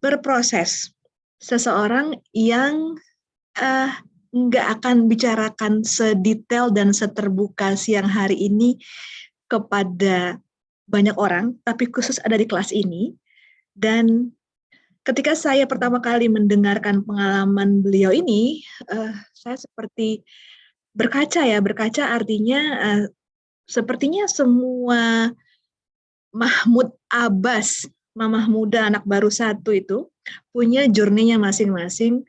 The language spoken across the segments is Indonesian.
berproses. Seseorang yang nggak akan bicarakan sedetail dan seterbuka siang hari ini kepada banyak orang, tapi khusus ada di kelas ini. Dan ketika saya pertama kali mendengarkan pengalaman beliau ini, saya seperti berkaca artinya sepertinya semua Mahmud Abbas, mamah muda anak baru satu itu, punya journey-nya masing-masing,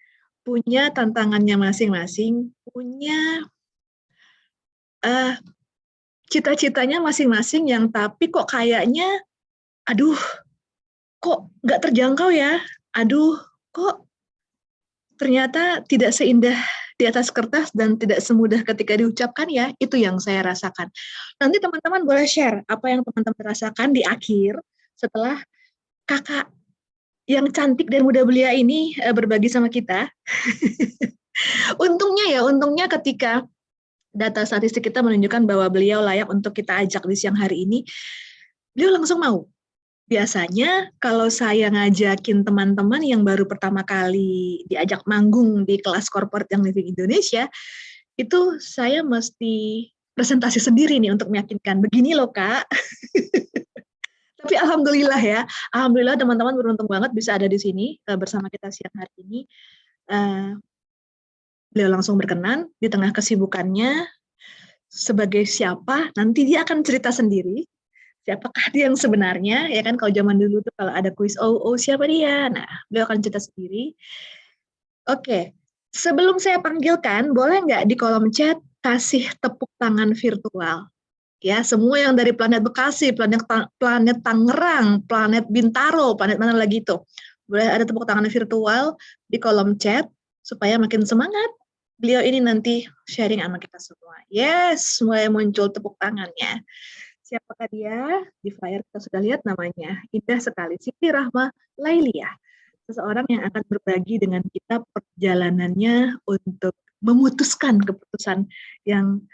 punya tantangannya masing-masing, punya uh, cita-citanya masing-masing yang tapi kok kayaknya, aduh, kok nggak terjangkau ya, aduh, kok ternyata tidak seindah di atas kertas dan tidak semudah ketika diucapkan ya, itu yang saya rasakan. Nanti teman-teman boleh share apa yang teman-teman rasakan di akhir setelah kakak yang cantik dan muda belia ini berbagi sama kita. untungnya ketika data statistik kita menunjukkan bahwa beliau layak untuk kita ajak di siang hari ini, beliau langsung mau. Biasanya kalau saya ngajakin teman-teman yang baru pertama kali diajak manggung di kelas corporate yang Living Indonesia, itu saya mesti presentasi sendiri nih untuk meyakinkan, begini loh Kak. Tapi alhamdulillah ya, alhamdulillah teman-teman beruntung banget bisa ada di sini bersama kita siang hari ini. Beliau langsung berkenan di tengah kesibukannya sebagai siapa, nanti dia akan cerita sendiri siapakah dia yang sebenarnya, ya kan kalau zaman dulu tuh kalau ada kuis siapa dia, nah beliau akan cerita sendiri. Oke, sebelum saya panggilkan, boleh nggak di kolom chat kasih tepuk tangan virtual? Ya, semua yang dari planet Bekasi, planet Tangerang, planet Bintaro, planet mana lagi itu. Boleh ada tepuk tangan virtual di kolom chat supaya makin semangat. Beliau ini nanti sharing sama kita semua. Yes, mulai muncul tepuk tangannya. Siapakah dia? Di flyer kita sudah lihat namanya. Indah sekali. Siti Rahma Lailia. Seseorang yang akan berbagi dengan kita perjalanannya untuk memutuskan keputusan yang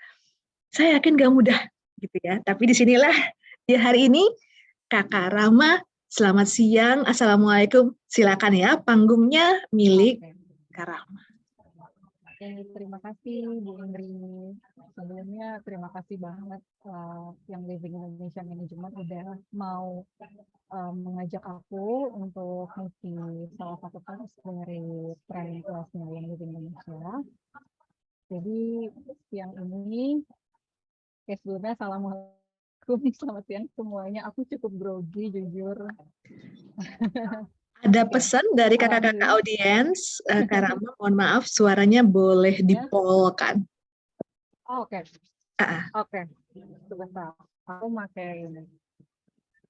saya yakin gak mudah gitu ya. Tapi disinilah di hari ini Kakak Rahma, selamat siang, assalamualaikum. Silakan ya, panggungnya milik Kak Rahma. Terima kasih Bu Indri. Sebelumnya terima kasih banget yang Living Indonesia Management udah mau mengajak aku untuk mengisi salah satu kelas dari training kelasnya yang Living Indonesia. Jadi siang ini, sebelumnya assalamualaikum, selamat siang semuanya. Aku cukup grogi jujur. Ada pesan dari kakak-kakak audiens, Kak Rama, mohon maaf suaranya boleh dipolkan. Oke. Oke, sebentar. Aku pakai ini.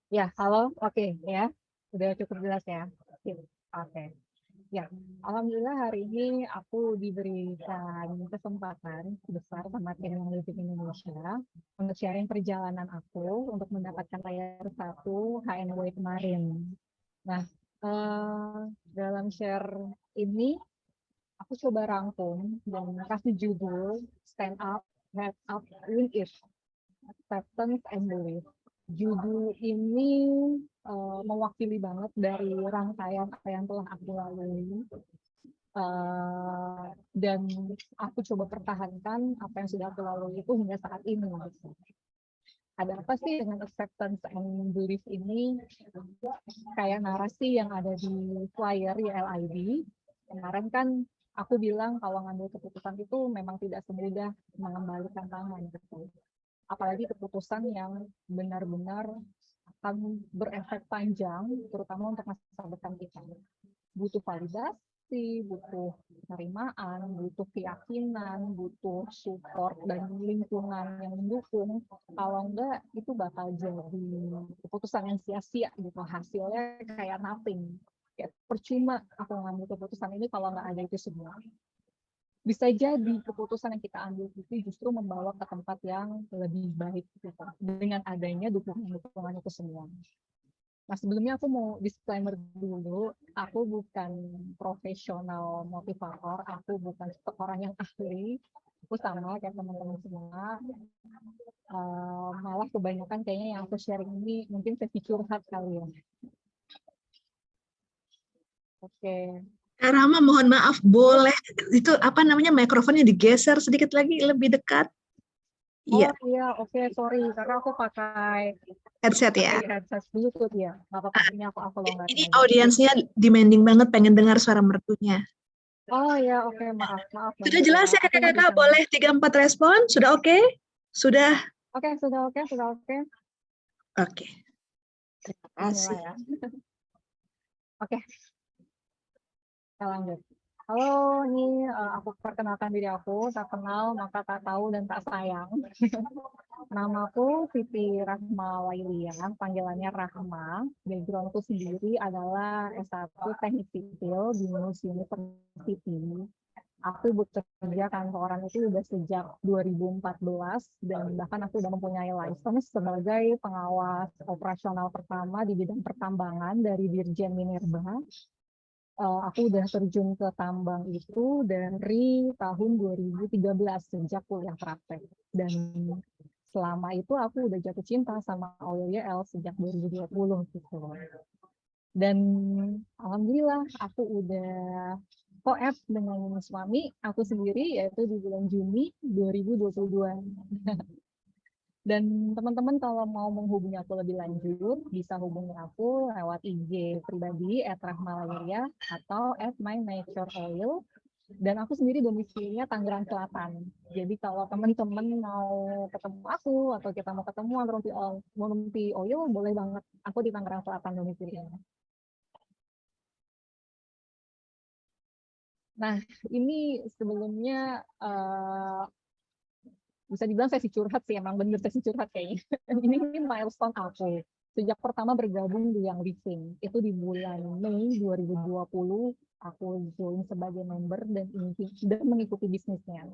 Ya, halo. Oke, ya. Udah cukup jelas ya. Oke. Ya, alhamdulillah hari ini aku diberikan kesempatan besar sama tim Living Indonesia untuk sharing perjalanan aku untuk mendapatkan layar 1 HNW kemarin. Nah, dalam share ini aku coba rangkum dan kasih judul Stand Up, Head Up, Win It, Acceptance and Belief. Judul ini mewakili banget dari rangkaian apa yang telah aku lalui. Dan aku coba pertahankan apa yang sudah aku lalui itu hingga saat ini. Ada apa sih dengan acceptance and belief ini? Kayak narasi yang ada di flyer YLID. Kemarin kan aku bilang kalau ngambil keputusan itu memang tidak semudah mengembalikan tangan. Gitu. Apalagi keputusan yang benar-benar akan berefek panjang, terutama untuk masa depan kita. Butuh validasi, butuh penerimaan, butuh keyakinan, butuh support dan lingkungan yang mendukung. Kalau enggak, itu bakal jadi keputusan yang sia-sia gitu. Hasilnya kayak nothing. Kayak percuma aku ngambil keputusan ini kalau nggak ada itu semua. Bisa jadi keputusan yang kita ambil itu justru membawa ke tempat yang lebih baik gitu, dengan adanya dukungan itu semua. Nah, sebelumnya aku mau disclaimer dulu, aku bukan profesional motivator, aku bukan orang yang ahli, aku sama kayak teman-teman semua. Malah kebanyakan kayaknya yang aku sharing ini mungkin sesi curhat kali ya. Oke. Kak Rama, mohon maaf, boleh itu apa namanya mikrofonnya digeser sedikit lagi lebih dekat? Oh Iya, iya, oke, sorry, karena aku pakai headset ya. headset Bluetooth ya. Nggak apa-apa, ini aku longgarin Ini aja. audiensnya demanding banget pengen dengar suara mertunya. Oh ya, oke, maaf Sudah banget ya. jelas ya Aku nggak kakak-kakak? bisa. Boleh 3-4 respon? Sudah oke? Sudah Oke, sudah oke, sudah oke. oke. Terima Bismillah kasih. ya. Oke, kita lanjut. Halo, ini aku perkenalkan diri aku. Tak kenal maka tak tahu dan tak sayang. Namaku Siti Rahma Wailia, panggilannya Rahma. Backgroundku sendiri adalah S1 Teknik Sipil di Binus University. Aku bekerja kantoran itu udah sejak 2014 dan bahkan aku udah mempunyai license sebagai pengawas operasional pertama di bidang pertambangan dari Dirjen Minerba. Aku udah terjun ke tambang itu dari tahun 2013 sejak kuliah praktek. Dan selama itu aku udah jatuh cinta sama oil YL sejak 2020 gitu. Dan alhamdulillah aku udah koet dengan suami aku sendiri yaitu di bulan Juni 2022. Dan teman-teman kalau mau menghubungi aku lebih lanjut, bisa hubungi aku lewat IG pribadi @rahmalawiria atau @mynatureoil. Dan aku sendiri domisilinya Tangerang Selatan. Jadi kalau teman-teman mau ketemu aku atau kita mau ketemu Warumpi Oil, boleh banget. Aku di Tangerang Selatan domisilinya. Nah, ini sebelumnya bisa dibilang sesi curhat sih, emang bener sesi curhat kayaknya. Ini milestone aku. Sejak pertama bergabung di Young Living, itu di bulan Mei 2020, aku join sebagai member dan sudah mengikuti bisnisnya.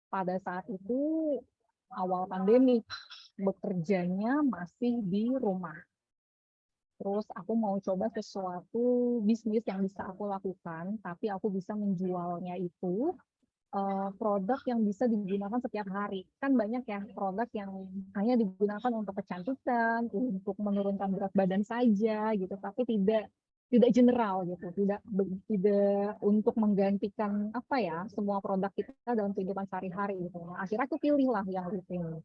Pada saat itu, awal pandemi, bekerjanya masih di rumah. Terus aku mau coba sesuatu bisnis yang bisa aku lakukan, tapi aku bisa menjualnya itu produk yang bisa digunakan setiap hari. Kan banyak ya produk yang hanya digunakan untuk kecantikan, untuk menurunkan berat badan saja gitu, tapi tidak general gitu, tidak untuk menggantikan apa ya semua produk kita dalam kehidupan sehari-hari gitu. Nah, akhirnya aku pilihlah yang living.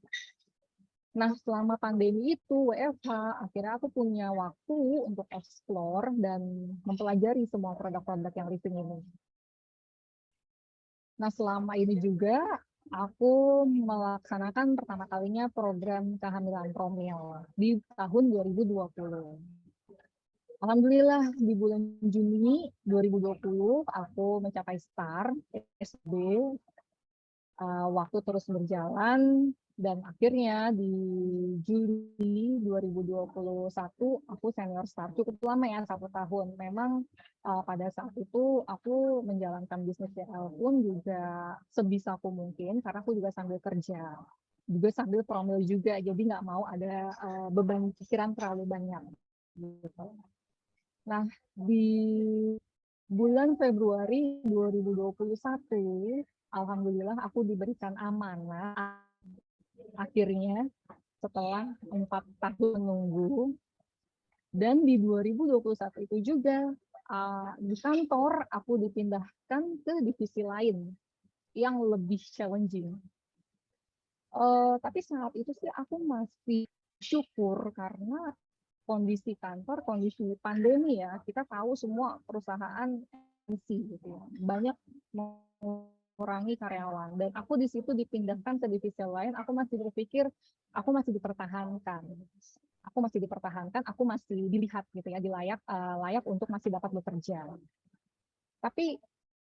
Nah, selama pandemi itu WFH, akhirnya aku punya waktu untuk explore dan mempelajari semua produk-produk yang living ini. Nah, selama ini juga aku melaksanakan pertama kalinya program kehamilan promil di tahun 2020. Alhamdulillah di bulan Juni 2020 aku mencapai STAR PSB, waktu terus berjalan dan akhirnya di Juli 2021 aku senior STAR cukup lama ya 1 tahun. Memang pada saat itu aku menjalankan bisnis CL pun juga sebisa aku mungkin karena aku juga sambil kerja, juga sambil promil juga, jadi nggak mau ada beban pikiran terlalu banyak. Gitu. Nah, di bulan Februari 2021, alhamdulillah aku diberikan amanah akhirnya setelah 4 tahun menunggu. Dan di 2021 itu juga di kantor aku dipindahkan ke divisi lain yang lebih challenging. Tapi saat itu sih aku masih syukur karena kondisi kantor, kondisi pandemi ya, kita tahu semua perusahaan gitu ya, banyak mengurangi karyawan. Dan aku di situ dipindahkan ke divisi lain, aku masih berpikir aku masih dipertahankan. Aku masih dilihat gitu ya, layak untuk masih dapat bekerja. Tapi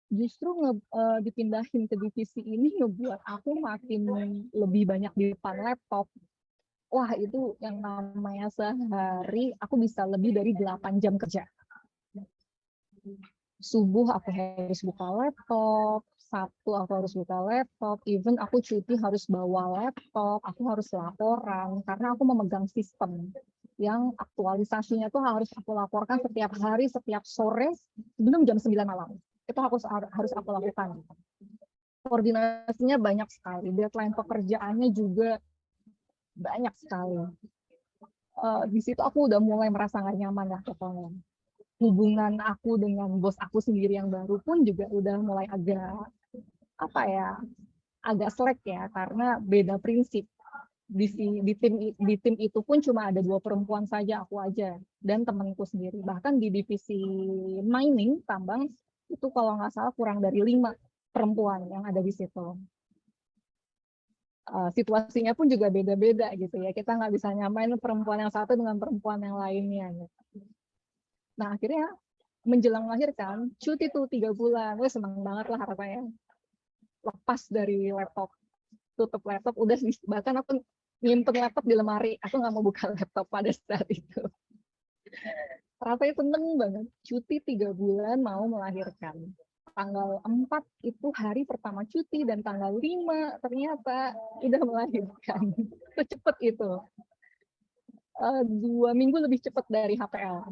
justru dipindahin ke divisi ini ngebuat aku makin lebih banyak di depan laptop. Wah, itu yang namanya sehari aku bisa lebih dari 8 jam kerja. Subuh aku harus buka laptop, Sabtu aku harus buka laptop, even aku cuti harus bawa laptop, aku harus laporan, karena aku memegang sistem yang aktualisasinya tuh harus aku laporkan setiap hari, setiap sore, sebelum jam 9 malam. Itu harus aku lakukan. Koordinasinya banyak sekali, deadline pekerjaannya juga banyak sekali. Di situ aku udah mulai merasa nggak nyaman lah pokoknya. hubungan aku dengan bos aku sendiri yang baru pun juga udah mulai agak apa ya, agak selek ya, karena beda prinsip. Di tim itu pun cuma ada 2 perempuan saja, aku aja dan temanku sendiri. Bahkan di divisi mining tambang itu kalau nggak salah kurang dari 5 perempuan yang ada di situ. Situasinya pun juga beda-beda gitu ya. Kita nggak bisa nyamain perempuan yang satu dengan perempuan yang lainnya. Gitu. Nah akhirnya menjelang melahirkan, cuti tuh 3 bulan. Wah seneng banget lah rasanya. Lepas dari laptop, tutup laptop, udah bahkan aku nyimpen laptop di lemari. Aku nggak mau buka laptop pada saat itu. Rasanya seneng banget. Cuti 3 bulan mau melahirkan. Tanggal 4 itu hari pertama cuti dan tanggal 5 ternyata udah melahirkan. Secepat itu. 2 minggu lebih cepat dari HPL.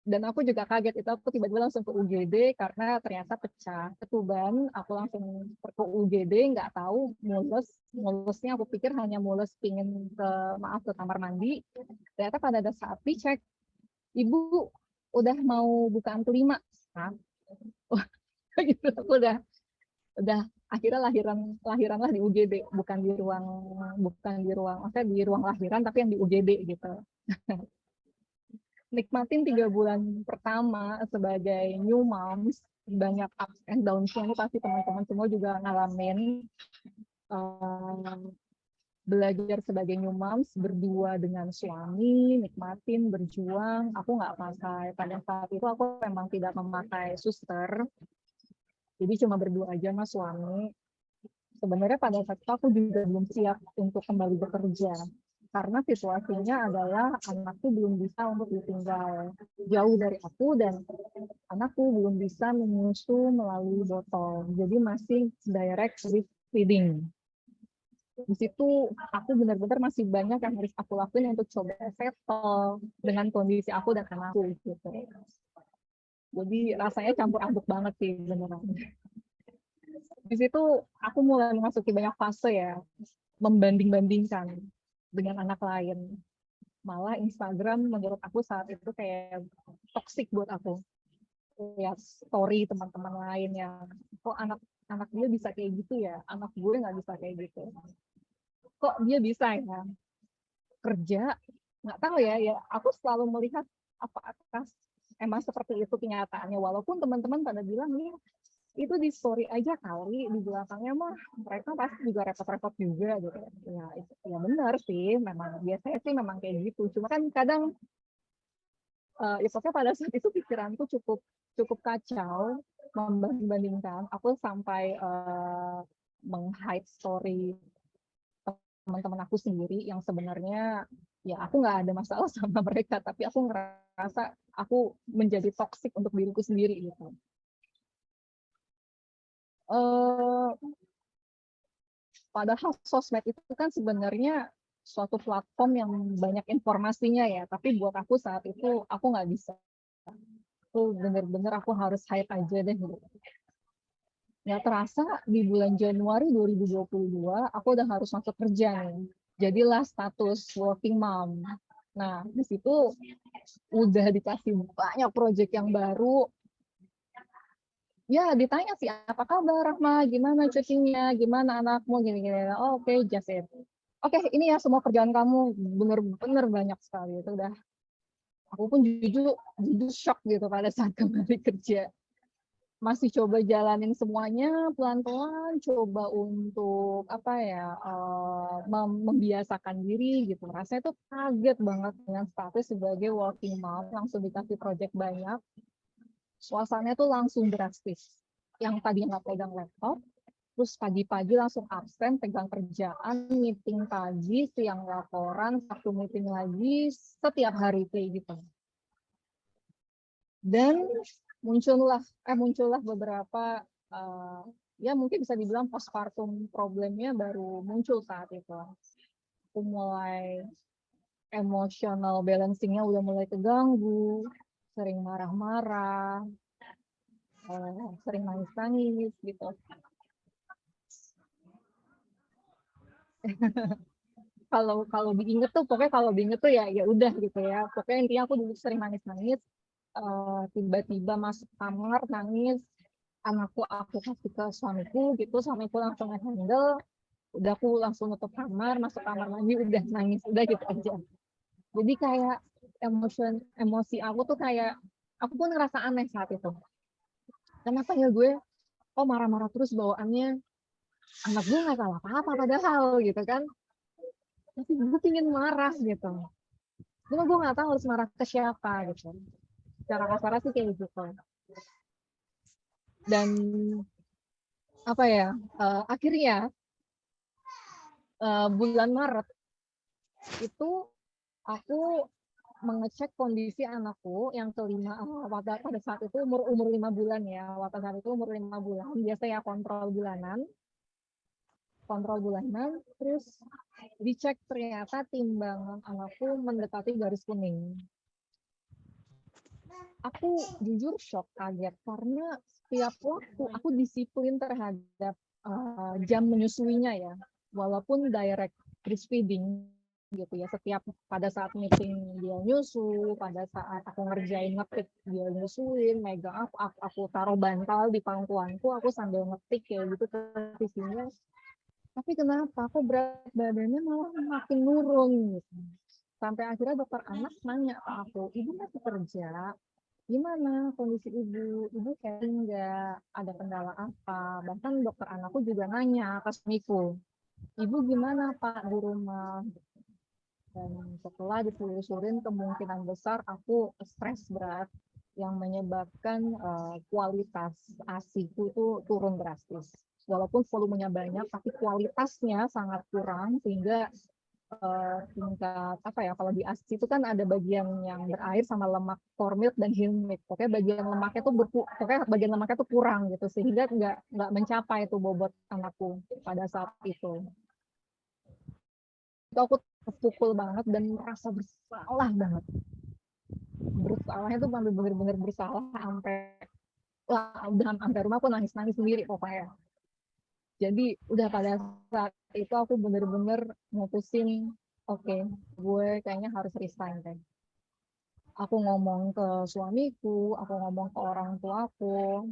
Dan aku juga kaget itu, aku tiba-tiba langsung ke UGD karena ternyata pecah ketuban. Aku langsung ke UGD, nggak tahu mulusnya aku pikir hanya mulus pingin ke kamar mandi. Ternyata pada saat dicek, ibu udah mau bukaan kelima. Nah, gitu aku udah akhirnya lahiranlah di UGD, maksudnya di ruang lahiran tapi yang di UGD gitu. Nikmatin 3 bulan pertama sebagai new moms, banyak ups and downs-nya, ini pasti teman-teman semua juga ngalamin. Belajar sebagai new moms berdua dengan suami, nikmatin, berjuang. Aku nggak pada saat itu aku memang tidak memakai suster, jadi cuma berdua aja sama suami. Sebenarnya pada saat itu aku juga belum siap untuk kembali bekerja. Karena situasinya adalah anakku belum bisa untuk ditinggal jauh dari aku dan anakku belum bisa menyusu melalui botol. Jadi masih direct feeding. Di situ aku benar-benar masih banyak yang harus aku lakuin untuk coba settle dengan kondisi aku dan anakku gitu. Jadi rasanya campur aduk banget sih beneran. Di situ aku mulai memasuki banyak fase ya, membanding-bandingkan dengan anak lain. Malah Instagram menurut aku saat itu kayak toxic buat aku. Lihat story teman-teman lain yang kok anak dia bisa kayak gitu ya, anak gue nggak bisa kayak gitu. Kok dia bisa ya kerja, nggak tahu ya aku selalu melihat apakah emang seperti itu kenyataannya, walaupun teman-teman pada bilang nih itu di story aja kali, di belakangnya mah mereka pasti juga repot-repot juga gitu ya benar sih, memang biasanya sih memang kayak gitu, cuma kan kadang ya pokoknya pada saat itu pikiranku cukup kacau, membandingkan aku sampai meng-hide story teman-teman aku sendiri yang sebenarnya ya aku nggak ada masalah sama mereka, tapi aku ngerasa aku menjadi toksik untuk diriku sendiri gitu. Padahal sosmed itu kan sebenarnya suatu platform yang banyak informasinya ya, tapi buat aku saat itu aku nggak bisa. Aku bener-bener aku harus hide aja deh gitu. Nggak terasa di bulan Januari 2022 aku udah harus masuk kerja nih. Jadilah status working mom. Nah, di situ udah dikasih banyak project yang baru. Ya, ditanya sih, apa kabar Rahma, gimana cutinya, gimana anakmu, gini-gini. Oh, oke, just it. Oke, ini ya semua kerjaan kamu bener-bener banyak sekali. Itu udah, aku pun jujur shock gitu pada saat kembali kerja. Masih coba jalanin semuanya pelan-pelan, coba untuk apa ya, membiasakan diri gitu. Rasanya tuh kaget banget dengan status sebagai working mom, langsung dikasih project banyak. Suasananya tuh langsung drastis. Yang tadi nggak pegang laptop, terus pagi-pagi langsung absen, pegang kerjaan, meeting pagi, siang laporan, Sabtu meeting lagi, setiap hari kayak gitu. Dan muncullah beberapa ya mungkin bisa dibilang postpartum problemnya baru muncul saat itu. Aku mulai emotional balancing-nya udah mulai keganggu, sering marah-marah, sering nangis-nangis gitu. Kalau diinget tuh pokoknya ya udah gitu ya. Pokoknya intinya aku dulu sering nangis-nangis. tiba-tiba masuk kamar nangis, anakku aku kasih ke suamiku gitu, suamiku langsung handle, udah aku langsung nutup kamar, masuk kamar lagi, udah nangis, udah gitu aja. Jadi kayak emosi aku tuh kayak, aku pun ngerasa aneh saat itu. Kenapa ya gue, oh marah-marah terus bawaannya, anak gue nggak salah apa-apa padahal gitu kan. Tapi gue pingin marah gitu. Cuma gue nggak tahu harus marah ke siapa gitu. Cara kasar sih kayak gitu. Dan apa ya, akhirnya bulan Maret itu aku mengecek kondisi anakku yang kelima, pada saat itu umur 5 bulan ya, pada saat itu umur 5 bulan, biasa ya kontrol bulanan, terus dicek ternyata timbangan anakku mendekati garis kuning. Aku jujur shock, kaget, karena setiap waktu aku disiplin terhadap jam menyusuinya ya, walaupun direct breastfeeding gitu ya, setiap pada saat meeting dia nyusu, pada saat aku ngerjain ngetik dia nyusuin, megang aku taruh bantal di pangkuanku, aku sambil ngetik kayak gitu posisinya. Tapi kenapa aku berat badannya malah makin nurun gitu. Sampai akhirnya dokter anak nanya ke aku, ibu masih kerja, gimana kondisi ibu kayak nggak ada kendala apa. Bahkan dokter anakku juga nanya ke suamiku, ibu gimana pak di rumah. Dan setelah ditelusurin, kemungkinan besar aku stres berat yang menyebabkan kualitas ASIku itu turun drastis. Walaupun volumenya banyak, tapi kualitasnya sangat kurang, sehingga tingkat apa ya, kalau di ASI itu kan ada bagian yang berair sama lemak core milk dan heel milk. Pokoknya bagian lemaknya tuh pokoknya bagian lemaknya tuh kurang gitu, sehingga nggak mencapai tuh bobot anakku pada saat itu. Itu aku terpukul banget dan merasa bersalah banget. Bersalahnya tuh bener-bener bersalah sampai udah sampai rumah aku nangis-nangis sendiri pokoknya. Jadi udah pada saat itu aku bener-bener mutusin, oke, gue kayaknya harus resign deh. Aku ngomong ke suamiku, aku ngomong ke orang tuaku,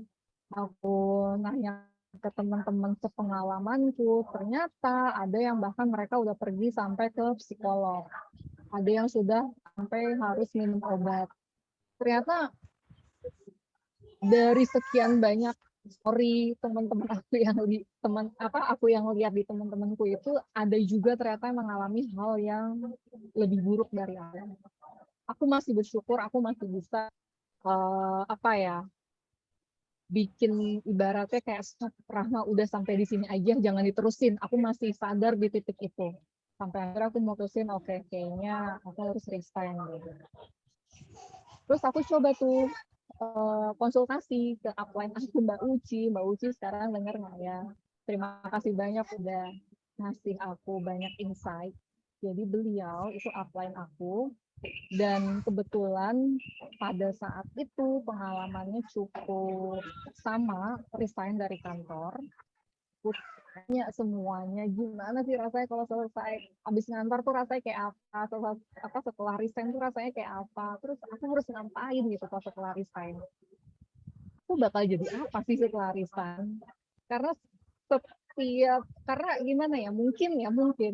aku nanya ke teman-teman sepengalamanku, ternyata ada yang bahkan mereka udah pergi sampai ke psikolog. Ada yang sudah sampai harus minum obat. Ternyata dari sekian banyak story teman-teman aku yang lihat di teman-temanku itu, ada juga ternyata yang mengalami hal yang lebih buruk dari aku. Aku masih bersyukur aku masih bisa apa ya, bikin ibaratnya kayak stop, Rahma udah sampai di sini aja, jangan diterusin. Aku masih sadar di titik itu. Sampai akhirnya aku mutusin, oke, kayaknya aku harus resign gitu. Terus aku coba tuh konsultasi ke upline aku Mbak Uci. Mbak Uci sekarang dengar nggak ya? Terima kasih banyak udah ngasih aku banyak insight. Jadi beliau itu upline aku, dan kebetulan pada saat itu pengalamannya cukup sama, resign dari kantor. Tanya semuanya, gimana sih rasanya kalau selesai habis ngantor tuh rasanya kayak setelah resign tuh rasanya kayak apa, terus aku harus ngapain gitu kalau setelah resign, aku bakal jadi apa sih setelah resign. Karena karena gimana ya, mungkin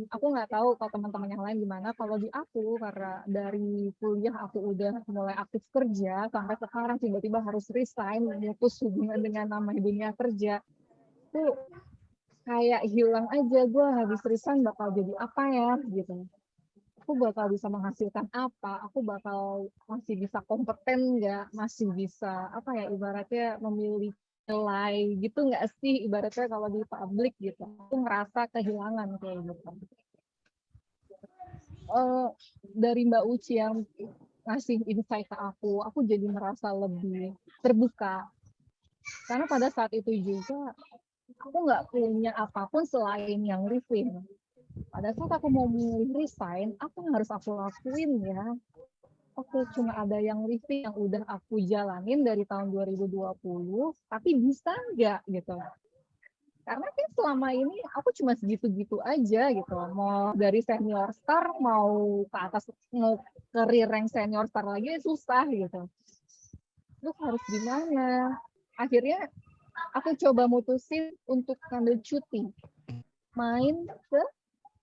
aku nggak tahu kalau teman-teman yang lain gimana. Kalau di aku, karena dari kuliah aku udah mulai aktif kerja sampai sekarang tiba-tiba harus resign, memutus hubungan dengan namanya dunia kerja, tuh kayak hilang aja. Gue habis resign bakal jadi apa ya gitu, aku bakal bisa menghasilkan apa, aku bakal masih bisa kompeten nggak, masih bisa apa ya, ibaratnya memiliki nilai gitu nggak sih, ibaratnya kalau di publik gitu. Aku ngerasa kehilangan kayak gitu. Dari Mbak Uci yang ngasih insight ke aku jadi merasa lebih terbuka, karena pada saat itu juga aku nggak punya apapun selain yang living. Pada saat aku mau memilih resign, apa yang harus aku lakuin ya? Oke, cuma ada yang living yang udah aku jalanin dari tahun 2020, tapi bisa nggak gitu? Karena kan selama ini aku cuma segitu-gitu aja gitu. Mau dari senior star, mau ke atas, mau career rank senior star lagi susah gitu. lu harus gimana. Akhirnya aku coba mutusin untuk ngambil cuti, main ke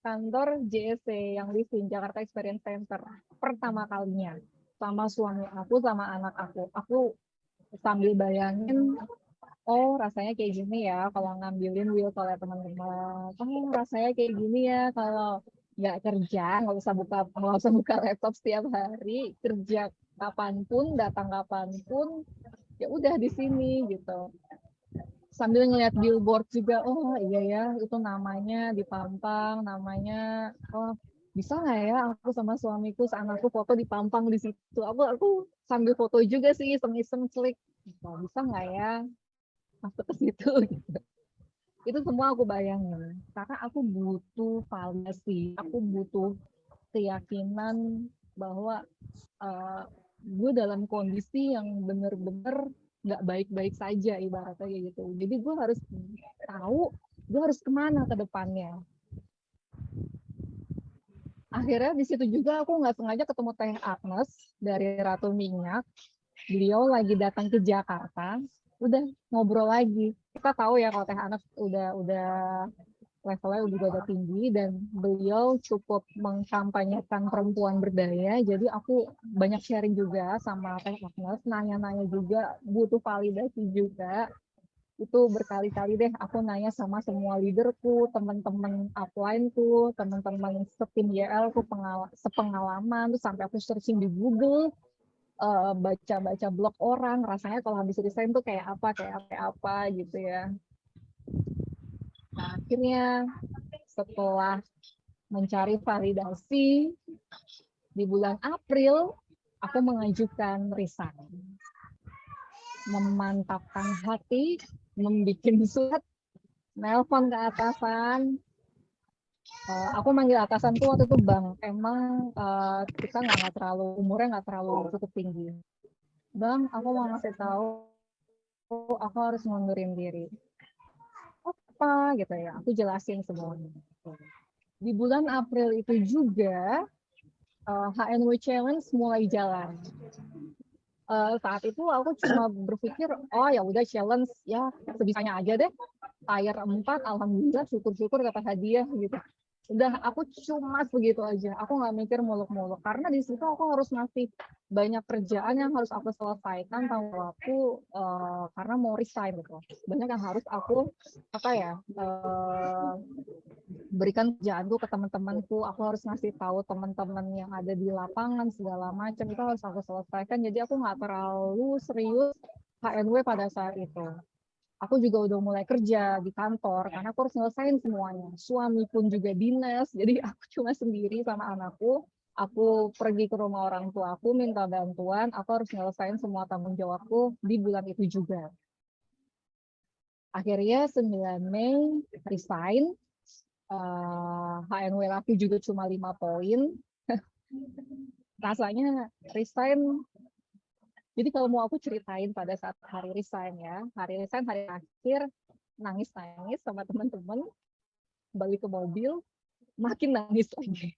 kantor JSC yang Livin, Jakarta Experience Center, pertama kalinya. Sama suami aku, sama anak aku. Aku sambil bayangin, oh rasanya kayak gini ya kalau ngambilin wheel oleh teman-teman. Oh rasanya kayak gini ya kalau nggak kerja, nggak usah buka laptop setiap hari, kerja kapanpun, datang kapanpun, ya udah di sini gitu. Sambil ngeliat billboard juga, oh iya ya itu namanya di Pampang, namanya, oh bisa nggak ya aku sama suamiku, anakku foto di Pampang di situ. Aku sambil foto juga sih, iseng-iseng klik, oh, bisa nggak ya masuk ke situ gitu. Itu semua aku bayangin karena aku butuh validasi, aku butuh keyakinan bahwa uh, gue dalam kondisi yang bener-bener nggak baik-baik saja ibaratnya kayak gitu. Jadi gue harus tahu gue harus kemana ke depannya. Akhirnya di situ juga aku nggak sengaja ketemu Teh Agnes dari Ratu Minyak. Beliau lagi datang ke Jakarta, udah ngobrol lagi. Kita tahu ya kalau Teh Agnes udah levelnya juga udah tinggi dan beliau cukup mengkampanyekan perempuan berdaya. Jadi aku banyak sharing juga sama Teh Agnes, nanya-nanya juga, butuh validasi juga. Itu berkali-kali deh aku nanya sama semua leaderku, teman-teman upline-ku, teman-teman setim YL-ku, sepengalaman, terus sampai aku searching di Google, baca-baca blog orang, rasanya kalau habis resign tuh kayak apa gitu ya. Nah, akhirnya setelah mencari validasi di bulan April, aku mengajukan resign. Memantapkan hati, membuat surat, nelpon ke atasan. Aku manggil atasan tuh waktu itu Bang, emang kita nggak terlalu, umurnya nggak terlalu cukup tinggi. Bang, aku mau ngasih tahu, aku harus ngundurin diri. Apa gitu ya, aku jelasin semuanya. Di bulan April itu juga HNW Challenge mulai jalan. Saat itu aku cuma berpikir, oh ya udah challenge ya sebisanya aja deh. Tier 4, alhamdulillah syukur-syukur dapat hadiah gitu. Udah aku cuma begitu aja. Aku nggak mikir muluk-muluk karena di situ aku harus ngasih banyak kerjaan yang harus aku selesaikan tanggung waktu karena mau resign gitu. Banyak yang harus aku apa ya berikan kerjaanku ke teman-temanku, aku harus ngasih tahu teman-teman yang ada di lapangan segala macam itu harus aku selesaikan. Jadi aku nggak terlalu serius HNW pada saat itu. Aku juga udah mulai kerja di kantor karena aku harus nyelesain semuanya. Suami pun juga dinas, jadi aku cuma sendiri sama anakku. Aku pergi ke rumah orang tua aku minta bantuan, aku harus nyelesain semua tanggung jawabku di bulan itu juga. Akhirnya 9 Mei resign, HNW laki juga cuma 5 poin. Rasanya resign. Jadi kalau mau aku ceritain pada saat hari resign ya, hari resign hari akhir nangis-nangis sama teman-teman, balik ke mobil, makin nangis lagi.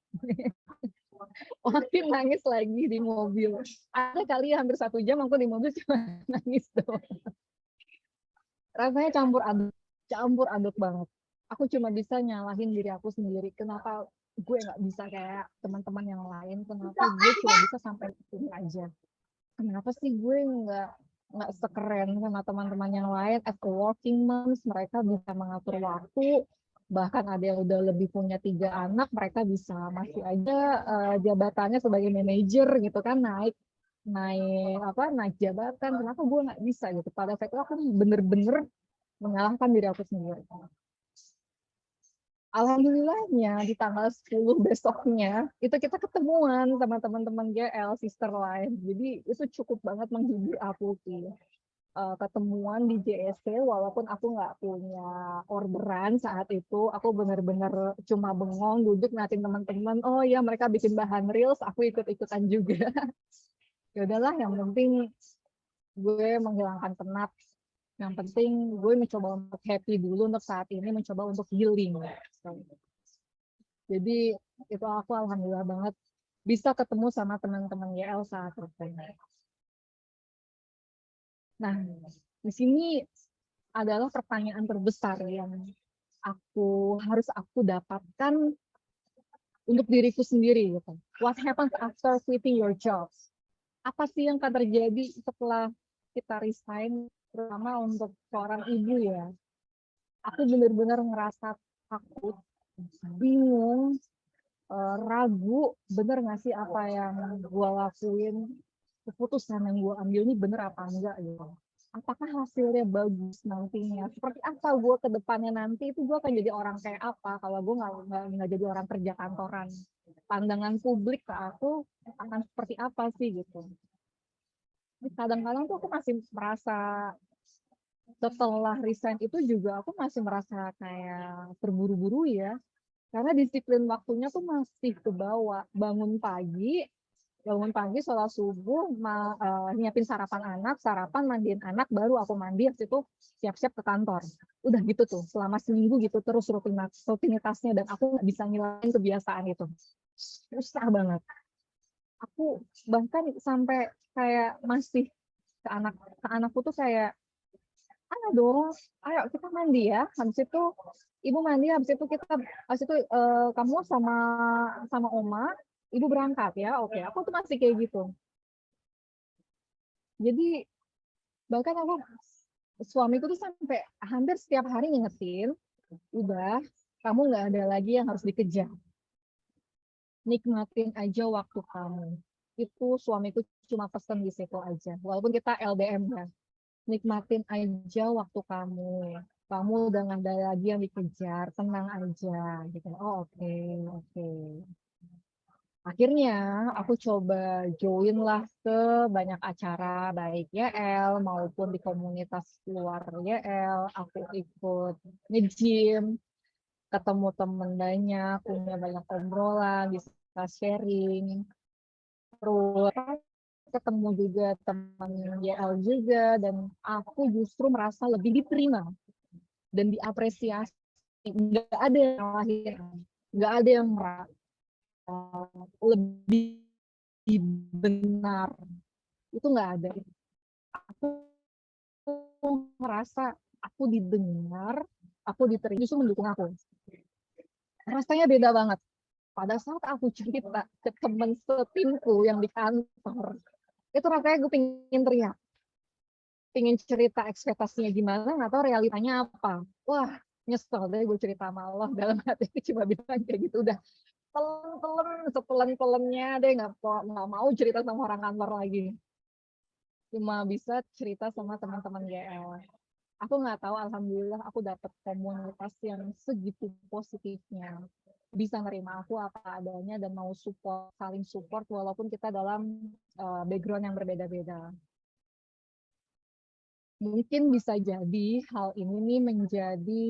Makin nangis lagi di mobil. Ada kali hampir 1 jam aku di mobil cuma nangis doang. Rasanya campur aduk banget. Aku cuma bisa nyalahin diri aku sendiri. Kenapa gue nggak bisa kayak teman-teman yang lain? Kenapa gue cuma bisa sampai sini aja? Kenapa sih gue nggak sekeren sama teman-teman yang lain? As a working moms, mereka bisa mengatur waktu. Bahkan ada yang udah lebih punya 3 anak, mereka bisa masih aja jabatannya sebagai manajer gitu kan, naik naik jabatan. Kenapa gue nggak bisa gitu? Pada saat itu aku bener-bener mengalahkan diri aku sendiri. Alhamdulillahnya di tanggal 10 besoknya itu kita ketemuan sama teman-teman GL sister lain. Jadi itu cukup banget menghibur aku sih. Ketemuan di JSC walaupun aku nggak punya orderan saat itu, aku benar-benar cuma bengong duduk ngeliatin teman-teman. Oh ya mereka bikin bahan reels, aku ikut-ikutan juga. Ya udahlah, yang penting gue menghilangkan penat. Yang penting gue mencoba untuk happy dulu untuk saat ini, mencoba untuk healing. Jadi itu aku alhamdulillah banget bisa ketemu sama teman-teman YL saat itu. Nah, di sini adalah pertanyaan terbesar yang harus aku dapatkan untuk diriku sendiri gitu. What happens after quitting your job? Apa sih yang akan terjadi setelah kita resign, terutama untuk seorang ibu ya. Aku benar-benar ngerasa takut, bingung, ragu, bener nggak sih apa yang gue lakuin, keputusan yang gue ambil ini bener apa enggak gitu. Apakah hasilnya bagus nantinya? Seperti apa gue ke depannya nanti itu gue akan jadi orang kayak apa kalau gue nggak jadi orang kerja kantoran. Pandangan publik ke aku akan seperti apa sih gitu. Kadang-kadang tuh aku masih merasa setelah resign itu juga aku masih merasa kayak terburu-buru ya. Karena disiplin waktunya tuh masih kebawa. Bangun pagi, sholat subuh, nyiapin sarapan anak, sarapan, mandiin anak, baru aku mandi, habis itu siap-siap ke kantor. Udah gitu tuh, selama seminggu gitu terus rutinitasnya, dan aku nggak bisa ngilangin kebiasaan itu. Susah banget. Aku bahkan sampai kayak masih ke anakku tuh kayak, ayo dong, ayo kita mandi ya. Habis itu ibu mandi, habis itu kamu sama sama oma, ibu berangkat ya. Oke, aku tuh masih kayak gitu. Jadi bahkan suamiku tuh sampai hampir setiap hari ngingetin, udah, kamu nggak ada lagi yang harus dikejar. Nikmatin aja waktu kamu. Itu suamiku cuma pesen di situ aja. Walaupun kita LDM ya. Nikmatin aja waktu kamu. Kamu udah nggak ada lagi yang dikejar, tenang aja gitu. Oh, oke, oke. Akhirnya aku coba join lah ke banyak acara baik YL maupun di komunitas luar YL. Aku ikut nge-gym, ketemu temen banyak, punya banyak obrolan, bisa sharing. Terus ketemu juga teman YL juga, dan aku justru merasa lebih diterima dan diapresiasi. Nggak ada yang lahir, nggak ada yang lebih benar, itu nggak ada. Aku merasa aku didengar, aku diterima, justru mendukung aku. Rasanya beda banget. Pada saat aku cerita ke teman setimku yang di kantor, itu rasanya gue pengen teriak, pengen cerita ekspektasinya gimana, nggak tahu realitanya apa. Wah, nyesel deh gue cerita sama Allah, dalam hati cuma bilang kayak gitu, udah setelan-telannya deh, nggak mau cerita sama orang kantor lagi, cuma bisa cerita sama teman-teman GL. Aku nggak tahu, alhamdulillah aku dapat komunitas yang segitu positifnya, bisa nerima aku apa adanya dan mau saling support walaupun kita dalam background yang berbeda-beda. Mungkin bisa jadi hal ini nih menjadi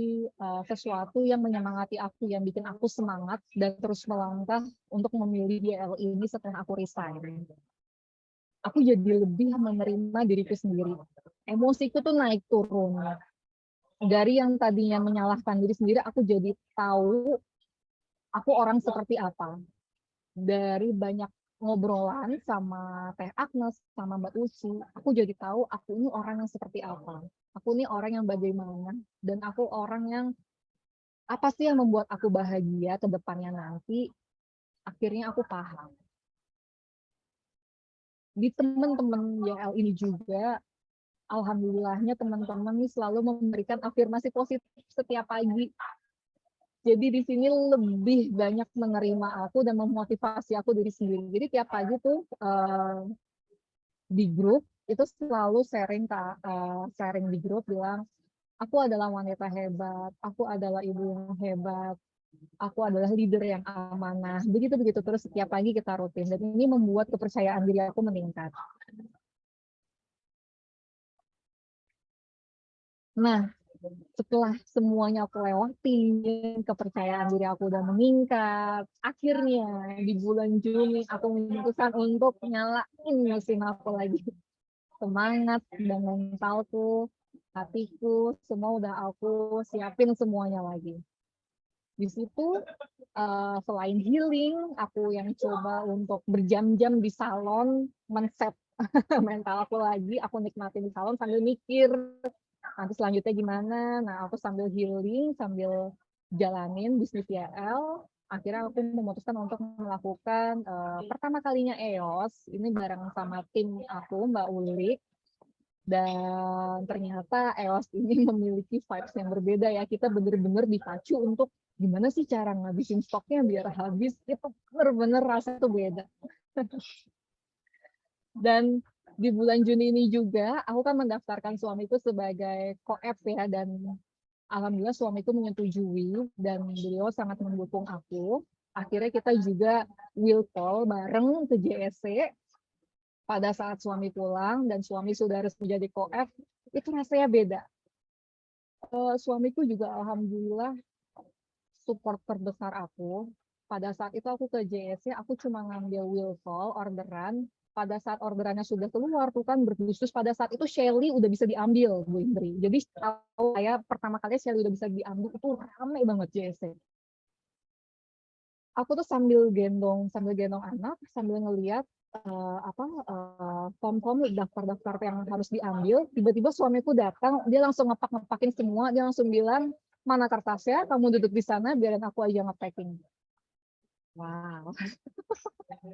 sesuatu yang menyemangati aku, yang bikin aku semangat dan terus melangkah untuk memilih DL ini setelah aku resign. Aku jadi lebih menerima diriku sendiri. Emosiku tuh naik turun. Dari yang tadinya menyalahkan diri sendiri, aku jadi tahu aku orang seperti apa. Dari banyak ngobrolan sama Teh Agnes, sama Mbak Uci, aku jadi tahu aku ini orang yang seperti apa. Aku ini orang yang bagaimana, dan aku orang yang apa sih yang membuat aku bahagia ke depannya nanti, akhirnya aku paham. Di teman-teman YL ini juga, alhamdulillahnya teman-teman ini selalu memberikan afirmasi positif setiap pagi. Jadi di sini lebih banyak menerima aku dan memotivasi aku diri sendiri. Jadi tiap pagi tuh di grup itu selalu sharing di grup bilang, aku adalah wanita hebat, aku adalah ibu yang hebat, aku adalah leader yang amanah. Begitu-begitu terus setiap pagi kita rutin. Dan ini membuat kepercayaan diri aku meningkat. Nah, setelah semuanya aku lewatin, kepercayaan diri aku udah meningkat, akhirnya di bulan Juni aku memutuskan untuk nyalain mesin aku lagi. Semangat dan mentalku, hatiku, semua udah aku siapin semuanya lagi. Di situ selain healing, aku yang coba untuk berjam-jam di salon, men-set mental aku lagi, aku nikmatin di salon sambil mikir nanti selanjutnya gimana. Nah, aku sambil healing, sambil jalanin bisnis YL, akhirnya aku memutuskan untuk melakukan pertama kalinya EOS, ini bareng sama tim aku, Mbak Uli, dan ternyata EOS ini memiliki vibes yang berbeda ya, kita bener-bener dipacu untuk gimana sih cara ngabisin stoknya biar habis, itu bener-bener rasa tuh beda. Dan di bulan Juni ini juga, aku kan mendaftarkan suamiku sebagai co-ep ya, dan alhamdulillah suamiku menyetujui dan beliau sangat mendukung aku. Akhirnya kita juga will call bareng ke JSC pada saat suami pulang dan suami sudah resmi jadi co-ep, itu rasanya beda. Suamiku juga alhamdulillah support terbesar aku. Pada saat itu aku ke JSC, aku cuma ngambil will call, orderan. Pada saat orderannya sudah keluar, tuh kan berkhusus pada saat itu Shelly udah bisa diambil, Bu Indri. Jadi tahu saya pertama kali Shelly udah bisa diambil, itu rame banget JSC. Aku tuh sambil gendong anak, sambil ngeliat form-form daftar-daftar yang harus diambil. Tiba-tiba suamiku datang, dia langsung ngepak-ngepakin semua, dia langsung bilang, mana kertasnya, kamu duduk di sana, biarin aku aja nge-packing. Wow,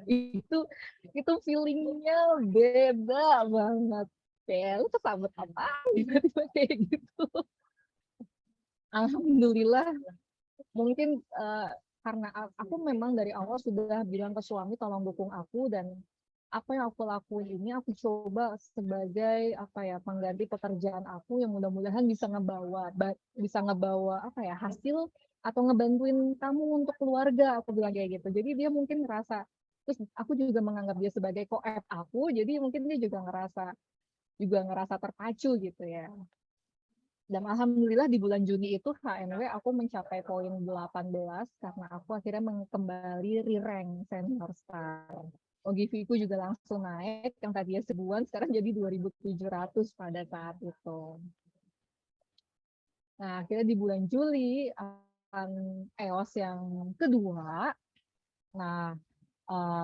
itu feelingnya beda banget. Kayak lu kesambet apa? Tiba-tiba kayak gitu. Alhamdulillah, mungkin karena aku memang dari awal sudah bilang ke suami tolong dukung aku, dan apa yang aku lakuin ini aku coba sebagai pengganti pekerjaan aku yang mudah-mudahan bisa ngebawa hasil atau ngebantuin kamu untuk keluarga, aku bilang kayak gitu. Jadi dia mungkin ngerasa, terus aku juga menganggap dia sebagai co-ep aku, jadi mungkin dia juga ngerasa terpacu gitu ya. Dan alhamdulillah di bulan Juni itu HNW aku mencapai poin 18 karena aku akhirnya kembali re-rank senior star. OGV ku juga langsung naik, yang tadinya 1.000-an sekarang jadi 2.700 pada saat itu. Nah, akhirnya di bulan Juli akan EOS yang kedua. Nah,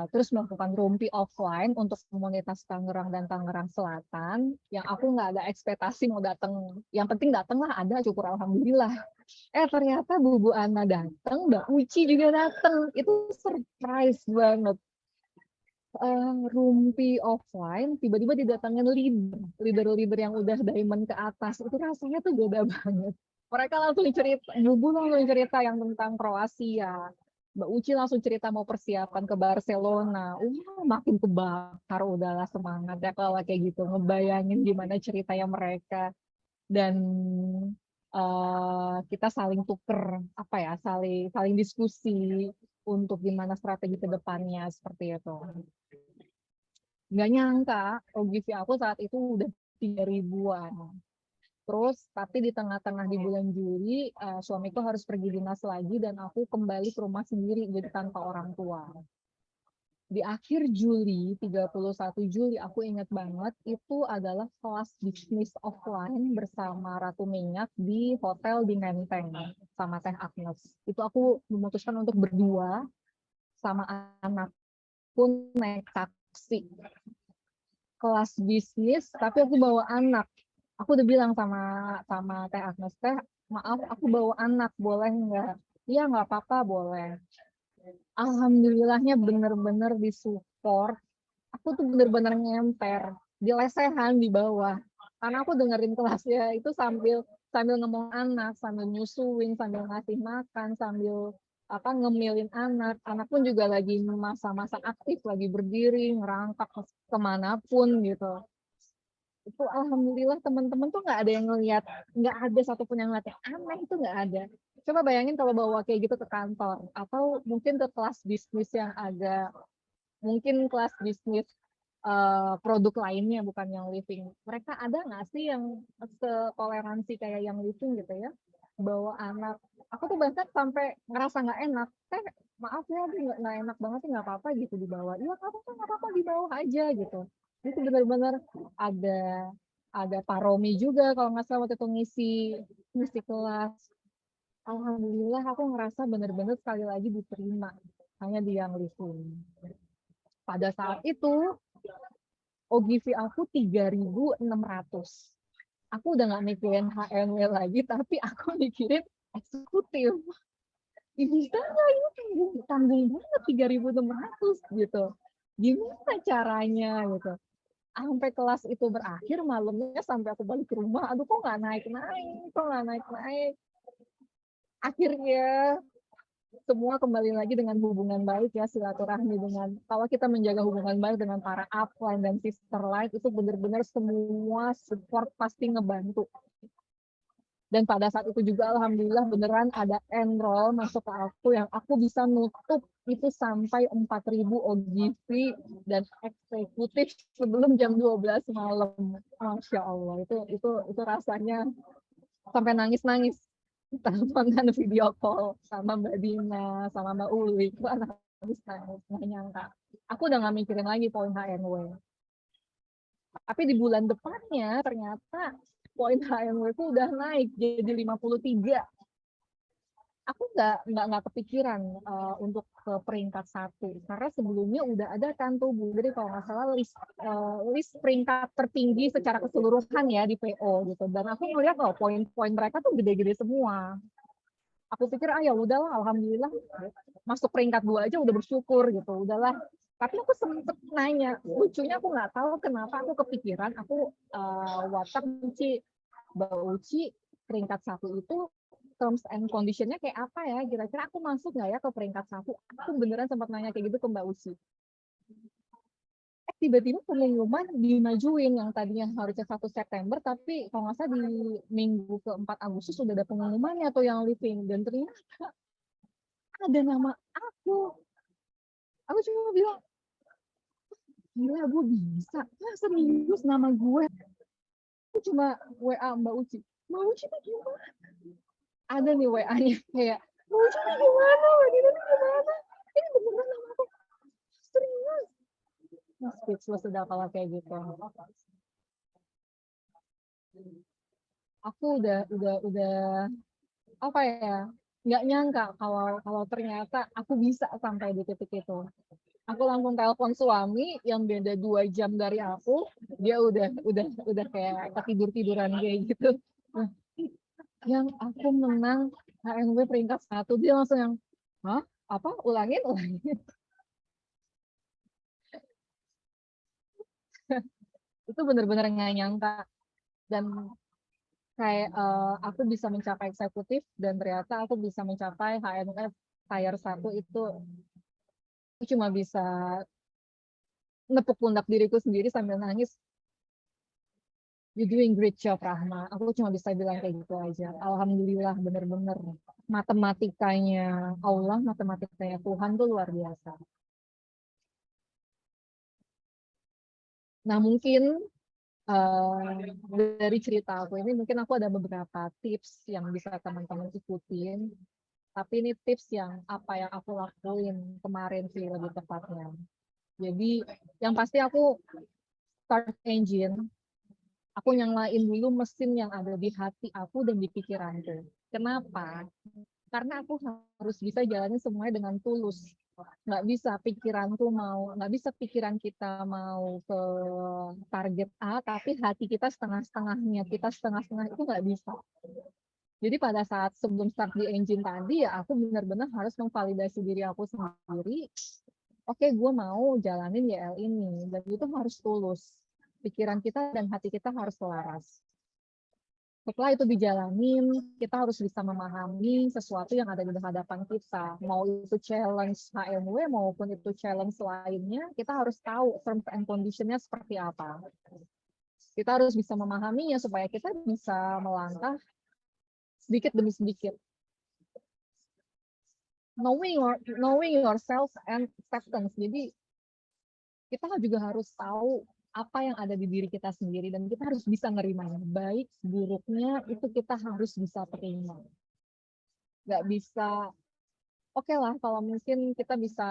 terus melakukan rumpi offline untuk komunitas Tangerang dan Tangerang Selatan, yang aku nggak ada ekspektasi mau datang, yang penting datang lah, ada, syukur alhamdulillah. Ternyata Bu Ana datang, Mbak Uci juga datang, itu surprise banget. Rumpi offline, tiba-tiba didatangin leader yang udah diamond ke atas, itu rasanya tuh beda banget. Mereka langsung cerita, Bu langsung cerita yang tentang Kroasia, Mbak Uci langsung cerita mau persiapan ke Barcelona. Makin kebakar, udahlah semangat ya kalau kayak gitu. Ngebayangin gimana ceritanya mereka. Dan kita saling tuker, saling diskusi untuk gimana strategi ke depannya, seperti itu. Nggak nyangka, OGV aku saat itu udah 3.000-an. Terus, tapi di tengah-tengah di bulan Juli, suamiku harus pergi dinas lagi dan aku kembali ke rumah sendiri, jadi tanpa orang tua. Di akhir Juli, 31 Juli, aku ingat banget, itu adalah kelas bisnis offline bersama Ratu Minyak di hotel di Menteng, sama Teh Agnes. Itu aku memutuskan untuk berdua, sama anak pun naik taksi. Kelas bisnis, tapi aku bawa anak. Aku udah bilang sama Teh Agnes, Teh, maaf aku bawa anak, boleh nggak? Iya nggak apa-apa, boleh. Alhamdulillahnya bener-bener disupport. Aku tuh bener-bener ngemper, di lesehan di bawah. Karena aku dengerin kelasnya itu sambil sambil ngomong anak, sambil nyusuin, sambil ngasih makan, sambil ngemilin anak. Anak pun juga lagi masa-masa aktif, lagi berdiri, ngerangkak kemanapun gitu. Itu alhamdulillah teman-teman tuh nggak ada yang ngeliat, nggak ada satupun yang ngeliat yang aneh, itu nggak ada. Coba bayangin kalau bawa kayak gitu ke kantor, atau mungkin ke kelas bisnis yang agak, mungkin kelas bisnis produk lainnya bukan yang living. Mereka ada nggak sih yang setoleransi kayak yang living gitu ya? Bawa anak. Aku tuh bahkan sampai ngerasa nggak enak. Maaf ya, nggak enak banget sih, nggak apa-apa gitu dibawa. Iya, nggak apa-apa dibawa aja gitu. Itu benar-benar ada ada Paromi juga kalau nggak salah waktu itu ngisi kelas. Alhamdulillah aku ngerasa benar-benar sekali lagi diterima hanya di yang living. Pada saat itu OGV aku 3.600. Aku udah nggak mikirin HNW lagi, tapi aku mikirin eksekutif. Bisa nggak ini tanggung banget 3.600 gitu. Gimana caranya gitu. Sampai kelas itu berakhir, malamnya sampai aku balik ke rumah, aduh kok nggak naik-naik. Akhirnya semua kembali lagi dengan hubungan baik ya, silaturahmi dengan, kalau kita menjaga hubungan baik dengan para upline dan sister line, itu benar-benar semua support pasti ngebantu. Dan pada saat itu juga alhamdulillah beneran ada enroll masuk ke aku yang aku bisa nutup itu sampai 4.000 OGV dan eksekutif sebelum jam 12 malam. Masya Allah, itu rasanya sampai nangis-nangis. Teleponan video call sama Mbak Dina, sama Mbak Uli, itu nangis-nangis, nggak nyangka. Aku udah nggak mikirin lagi poin HNW. Tapi di bulan depannya ternyata poin HNW itu udah naik jadi 53. Aku nggak kepikiran untuk ke peringkat 1 karena sebelumnya udah ada kan tuh Bu, jadi kalau nggak salah list peringkat tertinggi secara keseluruhan ya di PO gitu, dan aku melihat poin-poin mereka tuh gede-gede semua. Aku pikir ya udahlah, alhamdulillah masuk peringkat 2 aja udah bersyukur gitu, udahlah. Tapi aku sempet nanya, lucunya aku nggak tahu kenapa aku kepikiran, aku WhatsApp Mbak Uci, peringkat 1 itu terms and condition-nya kayak apa ya, kira-kira aku masuk nggak ya ke peringkat 1. Aku beneran sempat nanya kayak gitu ke Mbak Uci. Tiba-tiba pengumuman dimajuin, yang tadinya harusnya 1 September, tapi kalau nggak salah di minggu ke-4 Agustus sudah ada pengumumannya atau yang living, dan ternyata ada nama aku. Aku cuma bilang, gila gue bisa, serius nama gue. Aku cuma WA Mbak Uci. Mbak Uci itu gimana? Ada nih WA-nya kayak, Mbak Uci itu gimana? Mbak Dina itu gimana? Ini beneran nama aku. Serius. Nah, speechless sudah kalau kayak gitu. Aku udah apa ya? Nggak nyangka kalau ternyata aku bisa sampai di titik itu. Aku langsung telepon suami yang beda 2 jam dari aku, dia udah kayak ketidur-tiduran kayak gitu. Nah, yang aku menang HNW peringkat 1, dia langsung yang, hah? Apa? Ulangin. Itu benar-benar nggak nyangka. Dan kayak aku bisa mencapai eksekutif, dan ternyata aku bisa mencapai HNF tier 1 itu, aku cuma bisa nepuk pundak diriku sendiri sambil nangis. You doing great job, Rahma. Aku cuma bisa bilang kayak gitu aja. Alhamdulillah, bener-bener matematikanya Allah, matematikanya Tuhan tuh luar biasa. Nah, mungkin dari cerita aku ini, mungkin aku ada beberapa tips yang bisa teman-teman ikutin. Tapi ini tips yang apa yang aku lakuin kemarin sih lebih tepatnya. Jadi yang pasti aku start engine, aku nyalain dulu mesin yang ada di hati aku dan di pikiranku. Kenapa? Karena aku harus bisa jalanin semuanya dengan tulus. Nggak bisa pikiran kita mau ke target A, tapi hati kita setengah-setengahnya, kita setengah-setengah, itu nggak bisa. Jadi pada saat sebelum start di engine tadi ya, aku benar-benar harus memvalidasi diri aku sendiri. Oke, gue mau jalanin YL ini, dan itu harus tulus. Pikiran kita dan hati kita harus selaras. Setelah itu dijalanin, kita harus bisa memahami sesuatu yang ada di hadapan kita. Mau itu challenge HMW maupun itu challenge lainnya, kita harus tahu terms and condition-nya seperti apa. Kita harus bisa memahaminya supaya kita bisa melangkah sedikit demi sedikit. Knowing yourself and acceptance. Jadi kita juga harus tahu apa yang ada di diri kita sendiri, dan kita harus bisa nerimanya. Baik buruknya itu kita harus bisa terima. Nggak bisa, oke lah kalau mungkin kita bisa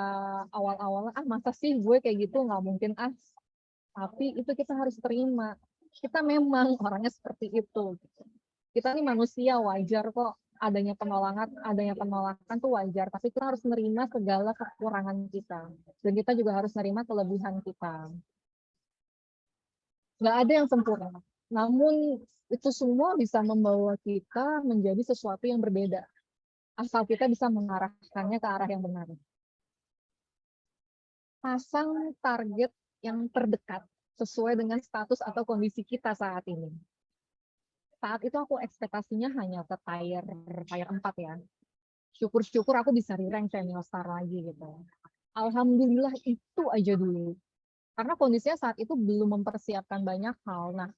awal-awal, masa sih gue kayak gitu, nggak mungkin Tapi itu kita harus terima. Kita memang orangnya seperti itu. Kita ini manusia, wajar kok adanya penolakan tuh wajar, tapi kita harus menerima segala kekurangan kita, dan kita juga harus menerima kelebihan kita. Nggak ada yang sempurna. Namun itu semua bisa membawa kita menjadi sesuatu yang berbeda. Asal kita bisa mengarahkannya ke arah yang benar. Pasang target yang terdekat sesuai dengan status atau kondisi kita saat ini. Saat itu aku ekspektasinya hanya ke tier 4 ya. Syukur-syukur aku bisa re-rank senior star lagi gitu. Alhamdulillah itu aja dulu. Karena kondisinya saat itu belum mempersiapkan banyak hal. Nah,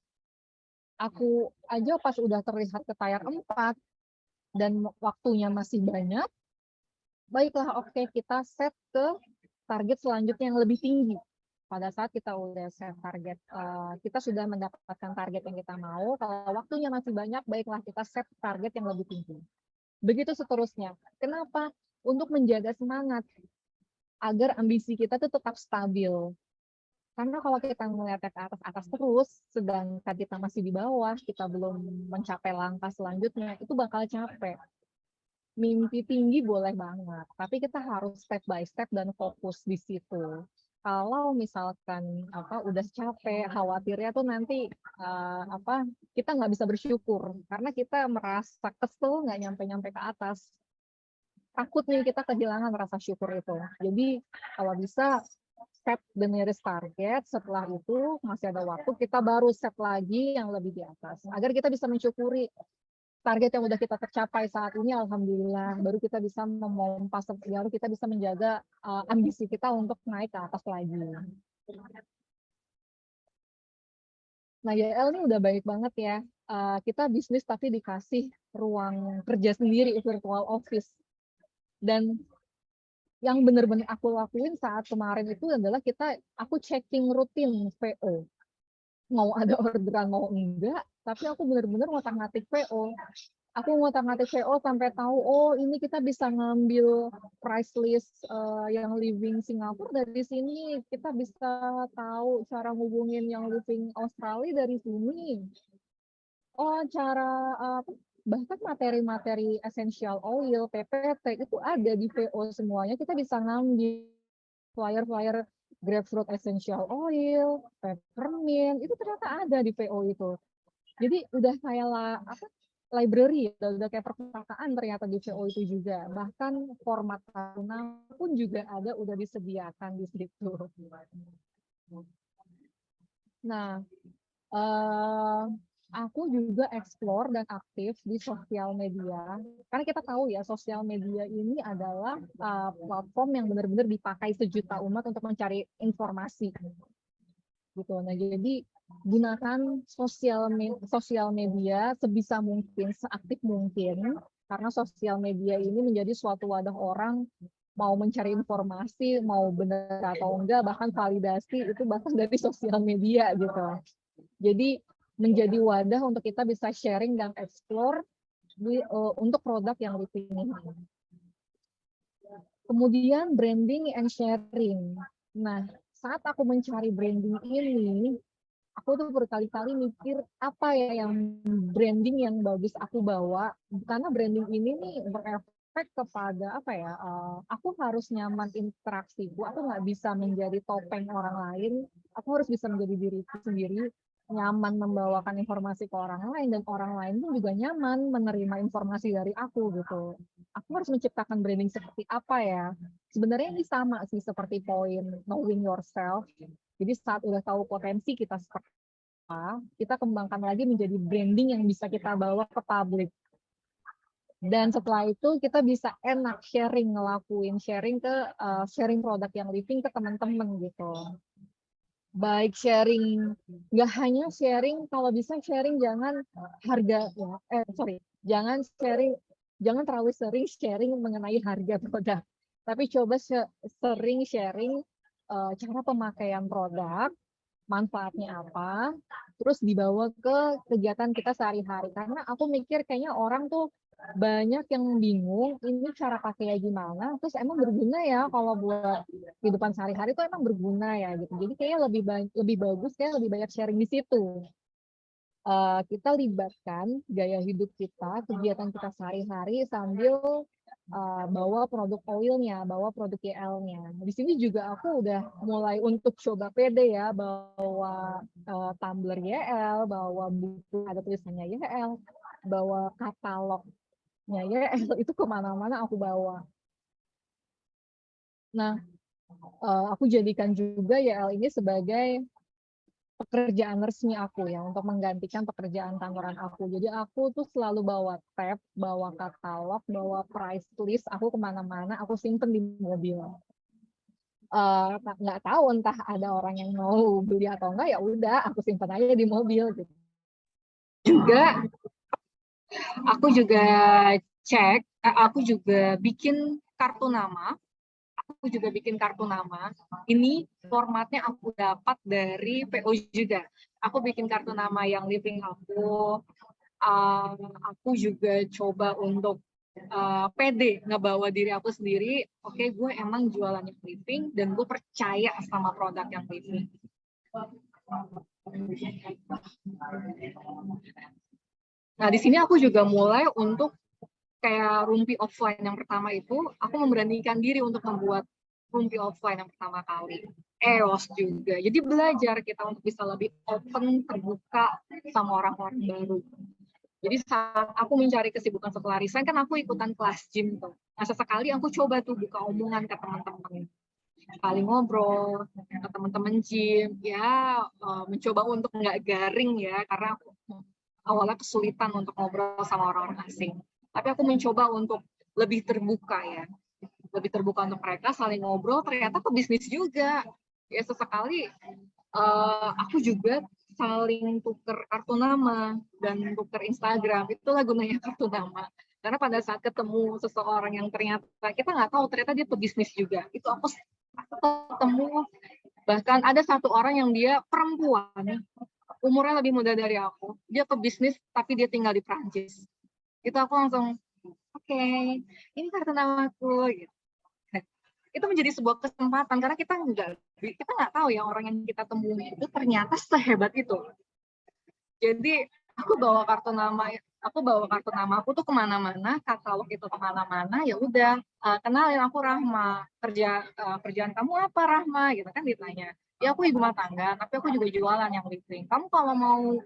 aku aja pas udah terlihat ke tier 4 dan waktunya masih banyak, baiklah oke kita set ke target selanjutnya yang lebih tinggi. Pada saat kita udah set target, kita sudah mendapatkan target yang kita mau, kalau waktunya masih banyak, baiklah kita set target yang lebih tinggi. Begitu seterusnya. Kenapa? Untuk menjaga semangat, agar ambisi kita tuh tetap stabil. Karena kalau kita melihat ke atas-atas terus, sedangkan kita masih di bawah, kita belum mencapai langkah selanjutnya, itu bakal capek. Mimpi tinggi boleh banget, tapi kita harus step by step dan fokus di situ. Kalau misalkan udah capek, khawatirnya tuh nanti kita nggak bisa bersyukur karena kita merasa kesel nggak nyampe-nyampe ke atas. Takutnya kita kehilangan rasa syukur itu. Jadi kalau bisa set the nearest target, setelah itu masih ada waktu kita baru set lagi yang lebih di atas agar kita bisa mensyukuri target yang udah kita tercapai saat ini. Alhamdulillah baru kita bisa memompas, baru kita bisa menjaga ambisi kita untuk naik ke atas lagi. Nah, YL ini udah baik banget ya. Kita bisnis tapi dikasih ruang kerja sendiri, virtual office. Dan yang benar-benar aku lakuin saat kemarin itu adalah aku checking rutin VO. Mau ada orderan mau enggak, tapi aku benar-benar ngotak-ngatik VO. Aku ngotak-ngatik VO sampai tahu, oh ini kita bisa ngambil price list yang living Singapura dari sini. Kita bisa tahu cara ngubungin yang living Australia dari sini. Oh, bahkan materi-materi essential oil, PPT itu ada di VO semuanya. Kita bisa ngambil flyer-flyer grapefruit essential oil, peppermint, itu ternyata ada di VO itu. Jadi udah kayak library, udah kayak perpustakaan ternyata di VO itu juga. Bahkan format tahunan pun juga ada, udah disediakan di situ. Nah, aku juga explore dan aktif di sosial media. Karena kita tahu ya, sosial media ini adalah platform yang benar-benar dipakai sejuta umat untuk mencari informasi. Gitu. Nah, jadi gunakan sosial media sebisa mungkin, seaktif mungkin, karena sosial media ini menjadi suatu wadah orang mau mencari informasi, mau benar atau enggak, bahkan validasi itu bahkan dari sosial media gitu. Jadi menjadi wadah untuk kita bisa sharing dan explore untuk produk yang dipilih. Kemudian branding and sharing. Nah, saat aku mencari branding ini, aku tuh berkali-kali mikir apa ya yang branding yang bagus aku bawa, karena branding ini nih berefek kepada aku harus nyaman interaksiku, aku nggak bisa menjadi topeng orang lain, aku harus bisa menjadi diriku sendiri, nyaman membawakan informasi ke orang lain, dan orang lain pun juga nyaman menerima informasi dari aku gitu. Aku harus menciptakan branding seperti apa ya? Sebenarnya ini sama sih seperti poin knowing yourself. Jadi saat udah tahu potensi kita seperti apa, kita kembangkan lagi menjadi branding yang bisa kita bawa ke publik. Dan setelah itu kita bisa enak sharing produk yang living ke teman-teman gitu. Baik sharing, nggak hanya sharing, kalau bisa sharing jangan jangan terlalu sering sharing mengenai harga produk. Tapi coba sering sharing cara pemakaian produk, manfaatnya apa, terus dibawa ke kegiatan kita sehari-hari. Karena aku mikir kayaknya orang tuh banyak yang bingung ini cara pakainya gimana, terus emang berguna ya kalau buat kehidupan sehari-hari itu emang berguna ya gitu. Jadi kayaknya lebih bagus kayak lebih banyak sharing di situ. Kita libatkan gaya hidup kita, kegiatan kita sehari-hari sambil bawa produk oilnya, bawa produk YL-nya. Di sini juga aku udah mulai untuk coba pede ya, bawa tumbler YL, bawa buku ada tulisannya YL, bawa katalognya YL, itu kemana-mana aku bawa. Nah, aku jadikan juga YL ini sebagai pekerjaan resmi aku ya, untuk menggantikan pekerjaan kantoran aku. Jadi aku tuh selalu bawa tab, bawa katalog, bawa price list, aku kemana-mana, aku simpen di mobil. Nggak tahu entah ada orang yang mau beli atau enggak, ya udah aku simpan aja di mobil gitu. Juga aku juga cek, aku juga bikin kartu nama. Aku juga bikin kartu nama. Ini formatnya aku dapat dari PO juga. Aku bikin kartu nama yang living aku. Aku juga coba untuk pede ngebawa diri aku sendiri. Oke, gue emang jualannya living dan gue percaya sama produk yang living. Nah, di sini aku juga mulai untuk kayak Rumpi offline yang pertama itu, aku memberanikan diri untuk membuat Rumpi offline yang pertama kali. EOS juga. Jadi belajar kita untuk bisa lebih open, terbuka sama orang-orang baru. Jadi saat aku mencari kesibukan setelah resign, kan aku ikutan kelas gym tuh. Nah, sesekali aku coba tuh buka omongan ke teman-teman. Sekali ngobrol ke teman-teman gym, ya mencoba untuk nggak garing ya, karena aku awalnya kesulitan untuk ngobrol sama orang-orang asing. Tapi aku mencoba untuk lebih terbuka ya, lebih terbuka untuk mereka, saling ngobrol, ternyata pebisnis juga. Ya sesekali aku juga saling tuker kartu nama dan tuker Instagram, itulah gunanya kartu nama. Karena pada saat ketemu seseorang yang ternyata kita nggak tahu, ternyata dia pebisnis juga. Itu aku ketemu, bahkan ada satu orang yang dia perempuan, umurnya lebih muda dari aku. Dia pebisnis, tapi dia tinggal di Prancis. Itu aku langsung, oke, ini kartu namaku. Gitu. Itu menjadi sebuah kesempatan, karena kita nggak tahu ya orang yang kita temui itu ternyata sehebat itu. Jadi aku bawa kartu nama aku tuh kemana-mana, katalog itu kemana-mana, ya udah kenalin, aku Rahma, kerjaan kamu apa Rahma, gitu kan ditanya. Ya aku ibu rumah tangga, tapi aku juga jualan yang living. Kamu kalau mau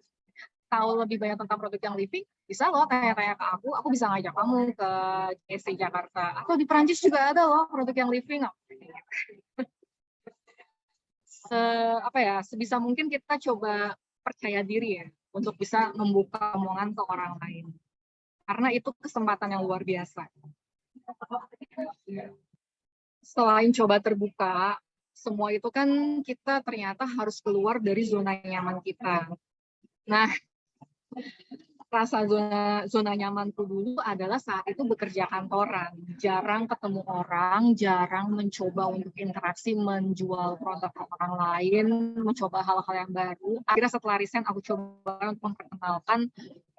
tahu lebih banyak tentang produk yang living, bisa loh tanya-tanya ke aku bisa ngajak kamu ke JSC Jakarta. Atau di Prancis juga ada loh produk yang living. Sebisa mungkin kita coba percaya diri ya, untuk bisa membuka omongan ke orang lain. Karena itu kesempatan yang luar biasa. Selain coba terbuka, semua itu kan kita ternyata harus keluar dari zona nyaman kita. Nah, rasa zona nyamanku dulu adalah saat itu bekerja kantoran. Jarang ketemu orang, jarang mencoba untuk interaksi, menjual produk ke orang lain, mencoba hal-hal yang baru. Akhirnya setelah resign, aku coba untuk memperkenalkan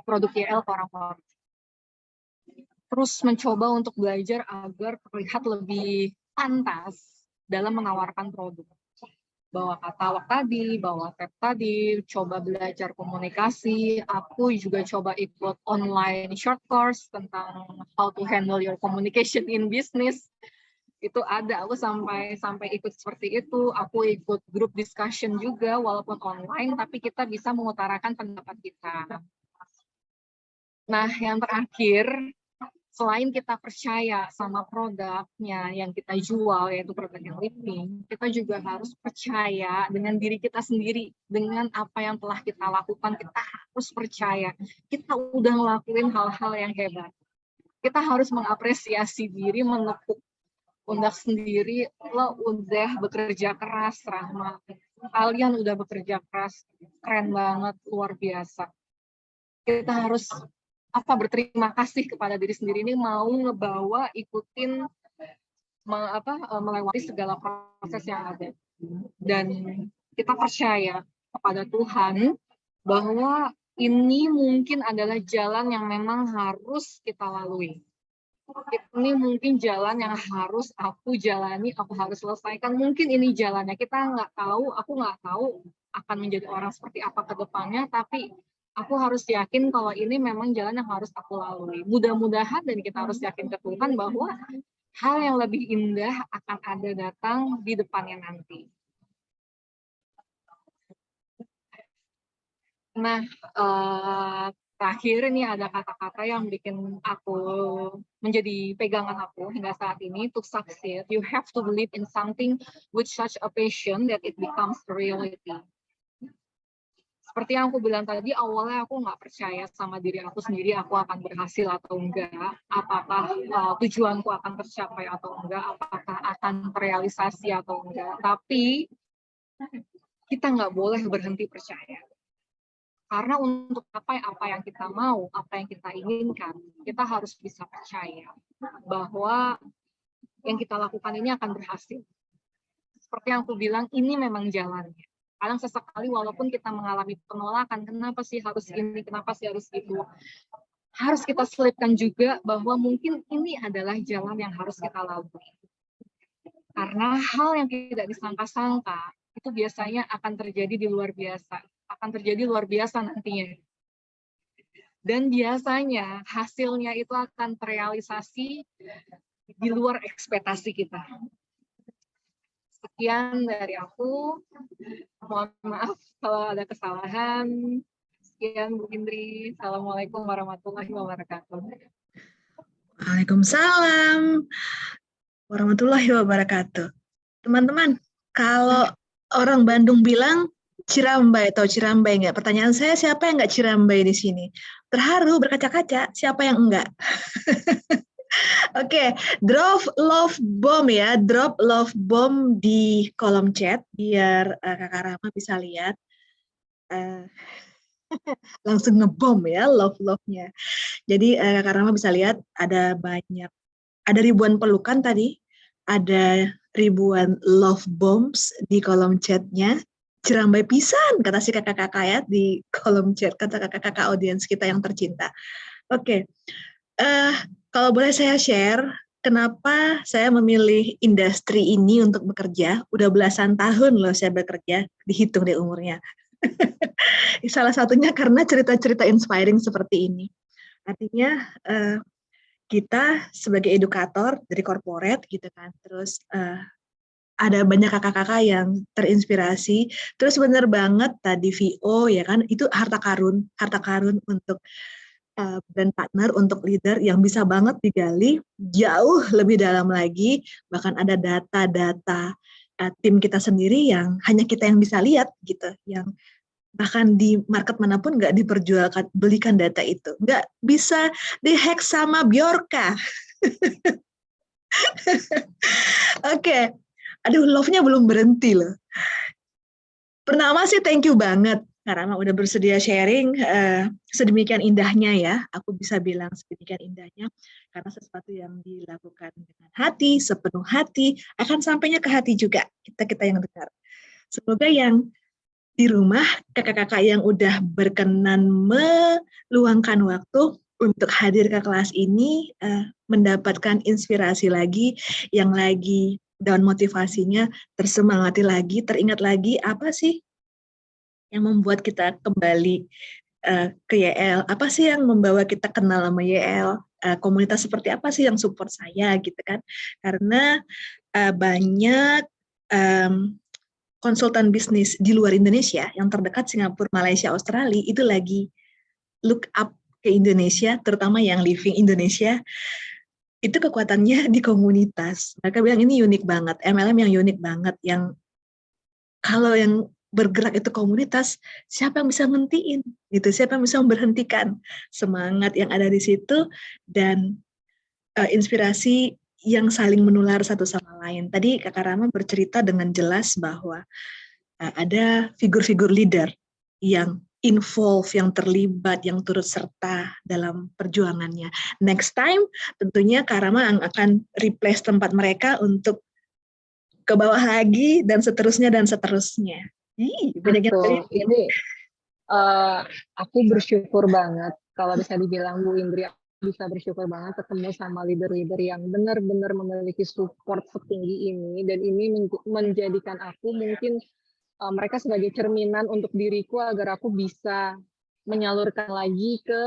produk YL ke orang-orang. Terus mencoba untuk belajar agar terlihat lebih pantas dalam menawarkan produk. Bawa katalog tadi, bawa tab tadi, coba belajar komunikasi. Aku juga coba ikut online short course tentang how to handle your communication in business. Itu ada, aku sampai ikut seperti itu. Aku ikut group discussion juga, walaupun online, tapi kita bisa mengutarakan pendapat kita. Nah, yang terakhir, selain kita percaya sama produknya yang kita jual, yaitu produk yang living, kita juga harus percaya dengan diri kita sendiri, dengan apa yang telah kita lakukan. Kita harus percaya kita udah ngelakuin hal-hal yang hebat. Kita harus mengapresiasi diri, menepuk pundak sendiri. Lo udah bekerja keras, Rahma. Kalian udah bekerja keras, keren banget, luar biasa. Kita harus berterima kasih kepada diri sendiri, ini mau ngebawa, ikutin, melewati segala proses yang ada. Dan kita percaya kepada Tuhan bahwa ini mungkin adalah jalan yang memang harus kita lalui. Ini mungkin jalan yang harus aku jalani, aku harus selesaikan. Mungkin ini jalannya, kita nggak tahu, aku nggak tahu akan menjadi orang seperti apa ke depannya, tapi aku harus yakin kalau ini memang jalan yang harus aku lalui. Mudah-mudahan dan kita harus yakin ke Tuhan bahwa hal yang lebih indah akan ada datang di depannya nanti. Nah, terakhir ini ada kata-kata yang bikin aku menjadi pegangan aku hingga saat ini. To succeed, you have to believe in something with such a passion that it becomes a reality. Seperti yang aku bilang tadi, awalnya aku nggak percaya sama diri aku sendiri, aku akan berhasil atau enggak, apakah tujuanku akan tercapai atau enggak, apakah akan terrealisasi atau enggak. Tapi kita nggak boleh berhenti percaya. Karena untuk apa yang kita mau, apa yang kita inginkan, kita harus bisa percaya bahwa yang kita lakukan ini akan berhasil. Seperti yang aku bilang, ini memang jalannya. Kadang sesekali walaupun kita mengalami penolakan, kenapa sih harus ini, kenapa sih harus itu, harus kita selipkan juga bahwa mungkin ini adalah jalan yang harus kita lalui. Karena hal yang tidak disangka-sangka, itu biasanya akan terjadi di luar biasa, akan terjadi luar biasa nantinya. Dan biasanya hasilnya itu akan terrealisasi di luar ekspektasi kita. Sekian dari aku. Mohon maaf kalau ada kesalahan. Sekian Bu Indri. Assalamualaikum warahmatullahi wabarakatuh. Waalaikumsalam warahmatullahi wabarakatuh. Teman-teman, kalau orang Bandung bilang Cirambai atau Cirambai enggak? Pertanyaan saya, siapa yang enggak Cirambai di sini? Terharu berkaca-kaca, siapa yang enggak? Oke, drop love bomb ya, drop love bomb di kolom chat biar Kakak Rama bisa lihat. Langsung ngebom ya love-nya. Jadi Kakak Rama bisa lihat ada ribuan pelukan tadi, ada ribuan love bombs di kolom chatnya. Cirambai pisan, kata si kakak-kakak ya di kolom chat, kata kakak-kakak audiens kita yang tercinta. Oke, kalau boleh saya share, kenapa saya memilih industri ini untuk bekerja. Udah belasan tahun loh saya bekerja, dihitung deh umurnya. Salah satunya karena cerita-cerita inspiring seperti ini. Artinya kita sebagai edukator dari corporate gitu kan, terus ada banyak kakak-kakak yang terinspirasi. Terus benar banget tadi VO ya kan, itu harta karun untuk brand partner, untuk leader yang bisa banget digali jauh lebih dalam lagi. Bahkan ada data-data tim kita sendiri yang hanya kita yang bisa lihat gitu, yang bahkan di market manapun nggak diperjualkan, belikan data itu. Nggak bisa dihack sama Bjorka. Oke. Aduh, love-nya belum berhenti loh. Pertama sih thank you banget karena udah bersedia sharing sedemikian indahnya ya. Aku bisa bilang sedemikian indahnya karena sesuatu yang dilakukan dengan hati, sepenuh hati, akan sampainya ke hati juga kita yang dengar. Semoga yang di rumah, kakak-kakak yang udah berkenan meluangkan waktu untuk hadir ke kelas ini, mendapatkan inspirasi lagi, yang lagi down motivasinya, tersemangati lagi, teringat lagi apa sih yang membuat kita kembali ke YL, apa sih yang membawa kita kenal sama YL, komunitas seperti apa sih yang support saya gitu kan, karena banyak konsultan bisnis di luar Indonesia yang terdekat Singapura, Malaysia, Australia itu lagi look up ke Indonesia, terutama yang living Indonesia, itu kekuatannya di komunitas. Mereka bilang ini unik banget, MLM yang unik banget, yang kalau yang bergerak itu komunitas, siapa yang bisa ngentiin? Gitu, siapa yang bisa memberhentikan semangat yang ada di situ dan inspirasi yang saling menular satu sama lain. Tadi Kakak Rama bercerita dengan jelas bahwa ada figur-figur leader yang involve, yang terlibat, yang turut serta dalam perjuangannya. Next time tentunya Kak Rama akan replace tempat mereka untuk ke bawah lagi dan seterusnya dan seterusnya. Banyak yang ini aku bersyukur banget kalau bisa dibilang Bu Indri, bisa bersyukur banget ketemu sama leader-leader yang benar-benar memiliki support setinggi ini, dan ini menjadikan aku mungkin mereka sebagai cerminan untuk diriku agar aku bisa menyalurkan lagi ke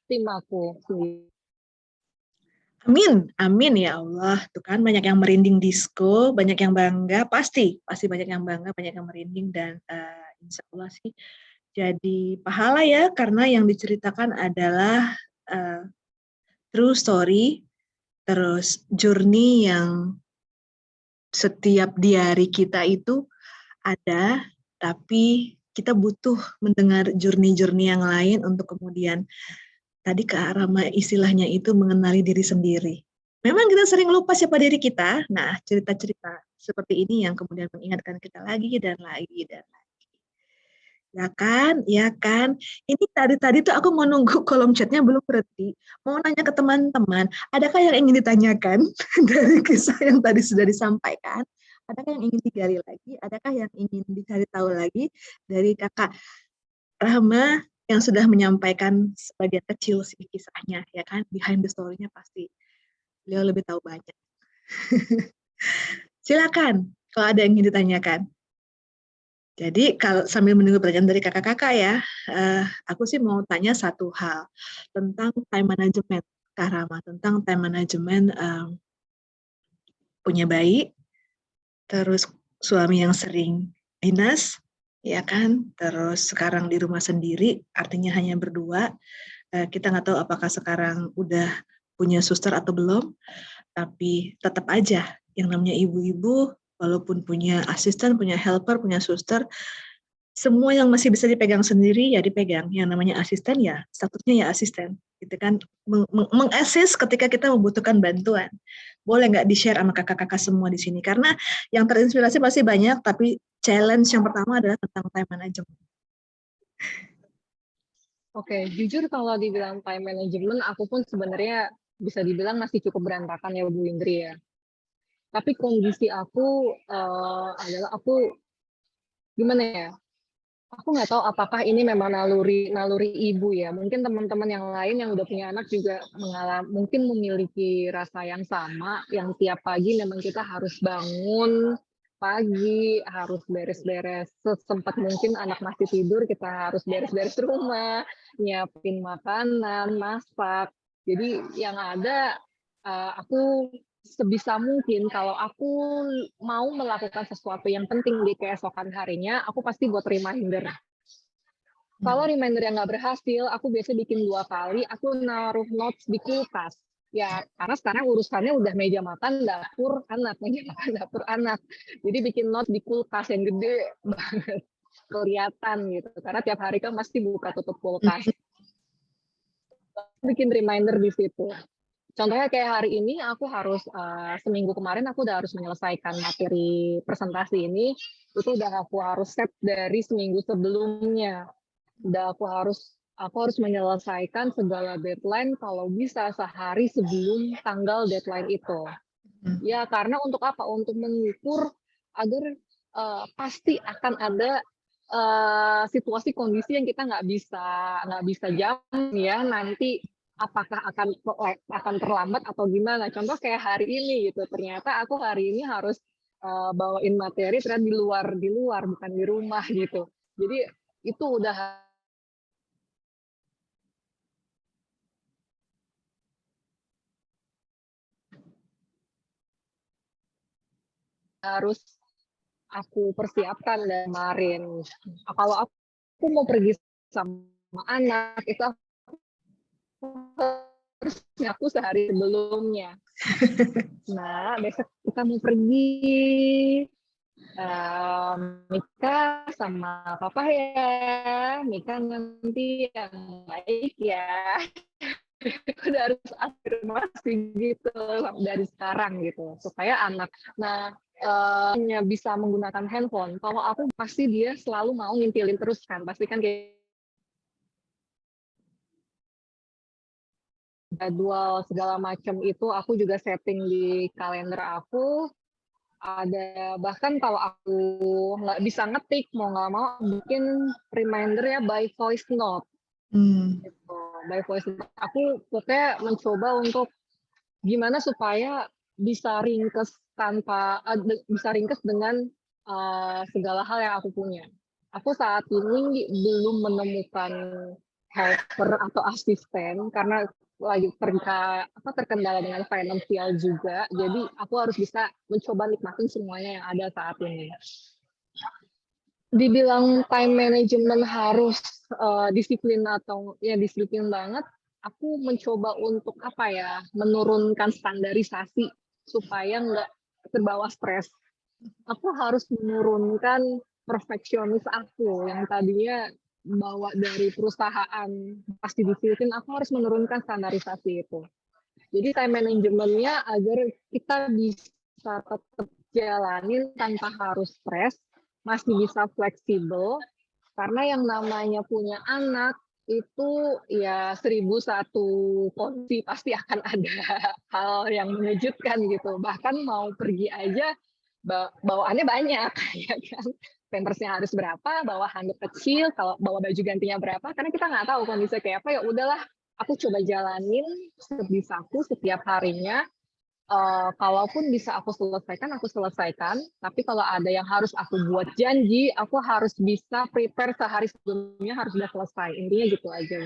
tim aku sendiri. Amin, amin ya Allah. Tuh kan banyak yang merinding disco, banyak yang bangga, pasti banyak yang bangga, banyak yang merinding dan insya Allah sih jadi pahala ya karena yang diceritakan adalah true story, terus journey yang setiap di hari kita itu ada, tapi kita butuh mendengar journey-journey yang lain untuk kemudian tadi ke arah istilahnya itu mengenali diri sendiri. Memang kita sering lupa siapa diri kita. Nah, cerita-cerita seperti ini yang kemudian mengingatkan kita lagi dan lagi dan lagi. Ya kan, ya kan. Ini tadi tuh aku mau nunggu kolom chatnya belum berhenti. Mau nanya ke teman-teman, adakah yang ingin ditanyakan dari kisah yang tadi sudah disampaikan? Adakah yang ingin digali lagi? Adakah yang ingin dicari tahu lagi dari kakak Rahma yang sudah menyampaikan sebagian kecil sih kisahnya, ya kan? Behind the story-nya pasti beliau lebih tahu banyak. Silakan kalau ada yang ingin ditanyakan. Jadi kalau sambil menunggu pertanyaan dari kakak-kakak ya, aku sih mau tanya satu hal tentang time management, Kak Rama, tentang time management punya bayi, terus suami yang sering dinas, ya kan, terus sekarang di rumah sendiri, artinya hanya berdua. Kita nggak tahu apakah sekarang udah punya suster atau belum, tapi tetap aja yang namanya ibu-ibu, walaupun punya asisten, punya helper, punya suster, semua yang masih bisa dipegang sendiri ya dipegang. Yang namanya asisten ya statusnya ya asisten, gitu kan, meng-assist ketika kita membutuhkan bantuan. Boleh nggak di-share sama kakak-kakak semua di sini? Karena yang terinspirasi pasti banyak, tapi challenge yang pertama adalah tentang time management. Oke, jujur kalau dibilang time management, aku pun sebenarnya bisa dibilang masih cukup berantakan ya Bu Indri ya. Tapi kondisi aku adalah aku gimana ya? Aku nggak tahu apakah ini memang naluri ibu ya. Mungkin teman-teman yang lain yang udah punya anak juga mungkin memiliki rasa yang sama, yang tiap pagi memang kita harus bangun pagi, harus beres-beres sesempat mungkin anak masih tidur, kita harus beres-beres rumah, nyiapin makanan, masak. Jadi yang ada aku sebisa mungkin kalau aku mau melakukan sesuatu yang penting di keesokan harinya, aku pasti buat reminder. Kalau reminder yang nggak berhasil, aku biasa bikin 2 kali, aku naruh notes di kulkas. Ya, karena sekarang urusannya udah meja makan, dapur, anak, meja makan, dapur, anak. Jadi bikin note di kulkas yang gede banget, kelihatan gitu. Karena tiap hari kan pasti buka tutup kulkas. Bikin reminder di situ. Contohnya kayak hari ini aku harus seminggu kemarin aku udah harus menyelesaikan materi presentasi ini, itu udah aku harus set dari seminggu sebelumnya. Udah aku harus menyelesaikan segala deadline kalau bisa sehari sebelum tanggal deadline itu. Ya karena untuk apa? Untuk mengukur agar pasti akan ada situasi kondisi yang kita nggak bisa jamin ya nanti apakah akan terlambat atau gimana. Contoh kayak hari ini gitu, ternyata aku hari ini harus bawain materi ternyata di luar bukan di rumah gitu. Jadi itu udah harus aku persiapkan dari kemarin. Kalau aku mau pergi sama anak itu aku sehari sebelumnya. Nah, besok kita mau pergi. Mika sama papa ya. Mika nanti yang baik ya. Udah harus afirmasi gitu dari sekarang gitu supaya anak hanya bisa menggunakan handphone. Kalau aku pasti dia selalu mau ngintilin terus kan, pasti kan kayak jadwal segala macam itu aku juga setting di kalender aku. Ada bahkan kalau aku nggak bisa ngetik mau nggak mau bikin reminder ya by voice note. Gitu. By voice note. Aku pokoknya mencoba untuk gimana supaya bisa ringkes bisa ringkes dengan segala hal yang aku punya. Aku saat ini belum menemukan helper atau asisten karena lagi terkendala dengan finansial juga. Jadi aku harus bisa mencoba nikmatin semuanya yang ada saat ini. Dibilang time management harus disiplin atau ya disiplin banget, aku mencoba untuk menurunkan standarisasi supaya nggak terbawa stres. Aku harus menurunkan perfeksionis aku yang tadinya bawa dari perusahaan pasti disiplin, aku harus menurunkan standarisasi itu. Jadi time manajemennya agar kita bisa tetap jalanin tanpa harus stres, masih bisa fleksibel, karena yang namanya punya anak itu ya 1001 kondisi pasti akan ada hal yang mengejutkan gitu. Bahkan mau pergi aja bawaannya banyak, ya kan? Pampersnya harus berapa, bawa handuk kecil, kalau bawa baju gantinya berapa, karena kita nggak tahu kondisinya kayak apa. Ya udahlah, aku coba jalanin sebisaku setiap harinya. Kalaupun bisa aku selesaikan. Tapi kalau ada yang harus aku buat janji, aku harus bisa prepare sehari sebelumnya, harus sudah selesai. Intinya gitu aja.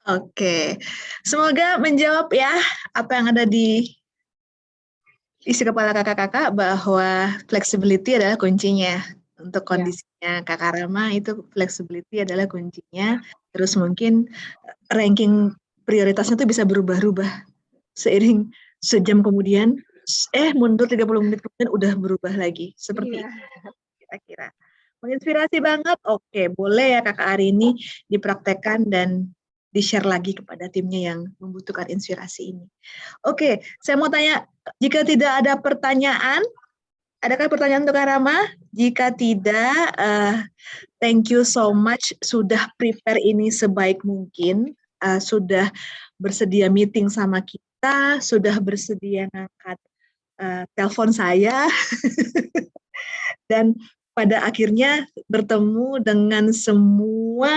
Oke, semoga menjawab ya apa yang ada di isi kepala kakak-kakak, bahwa flexibility adalah kuncinya. Untuk kondisinya Kakak Rama itu flexibility adalah kuncinya. Terus mungkin ranking prioritasnya itu bisa berubah-ubah seiring sejam kemudian, mundur 30 menit kemudian udah berubah lagi. Seperti itu kira-kira. Menginspirasi banget. Oke, boleh ya Kakak hari ini dipraktekkan dan di-share lagi kepada timnya yang membutuhkan inspirasi ini. Oke, saya mau tanya, jika tidak ada pertanyaan, adakah pertanyaan untuk Kak Rama? Jika tidak, thank you so much sudah prepare ini sebaik mungkin, sudah bersedia meeting sama kita, sudah bersedia ngangkat telepon saya, dan pada akhirnya bertemu dengan semua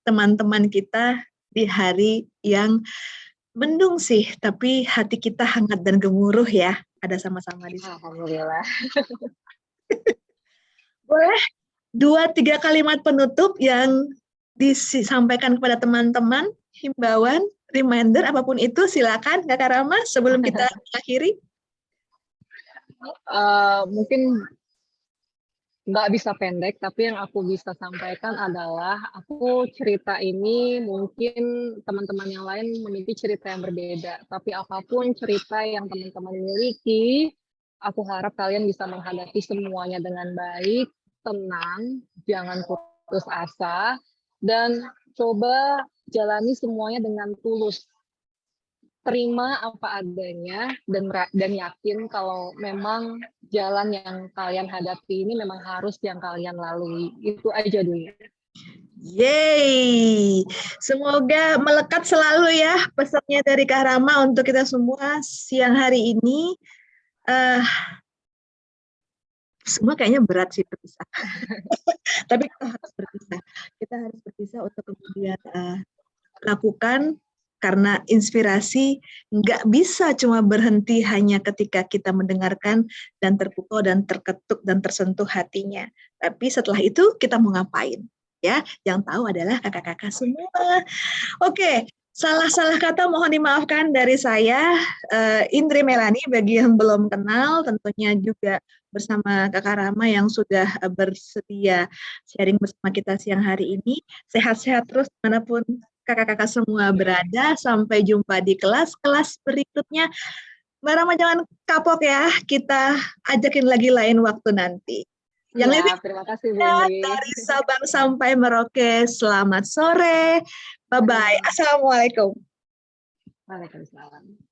teman-teman kita di hari yang mendung sih, tapi hati kita hangat dan gemuruh ya, ada sama-sama di sini. Alhamdulillah. Boleh 2-3 kalimat penutup yang disampaikan kepada teman-teman, himbauan, reminder, apapun itu, silakan Kakak Rama sebelum kita akhiri. Mungkin nggak bisa pendek, tapi yang aku bisa sampaikan adalah aku cerita ini mungkin teman-teman yang lain memiliki cerita yang berbeda, tapi apapun cerita yang teman-teman miliki, aku harap kalian bisa menghadapi semuanya dengan baik, tenang, jangan putus asa, dan coba jalani semuanya dengan tulus. Terima apa adanya dan yakin kalau memang jalan yang kalian hadapi ini memang harus yang kalian lalui. Itu aja dulu. Yeay, semoga melekat selalu ya pesannya dari Kak Rama untuk kita semua siang hari ini. Semua kayaknya berat sih berpisah. Tapi kita harus berpisah. Kita harus berpisah untuk kemudian lakukan, karena inspirasi nggak bisa cuma berhenti hanya ketika kita mendengarkan dan terpukau dan terketuk dan tersentuh hatinya. Tapi setelah itu kita mau ngapain? Ya, yang tahu adalah kakak-kakak semua. Oke, salah-salah kata mohon dimaafkan dari saya, Indri Melani. Bagi yang belum kenal, tentunya juga bersama Kakak Rama yang sudah bersedia sharing bersama kita siang hari ini. Sehat-sehat terus dimanapun kakak-kakak semua berada. Sampai jumpa di kelas-kelas berikutnya. Mbak Rama jangan kapok ya, kita ajakin lagi lain waktu nanti. Yang lebih terima kasih Bu Indri. Dari Sabang sampai Merauke, selamat sore. Bye-bye. Assalamualaikum. Waalaikumsalam.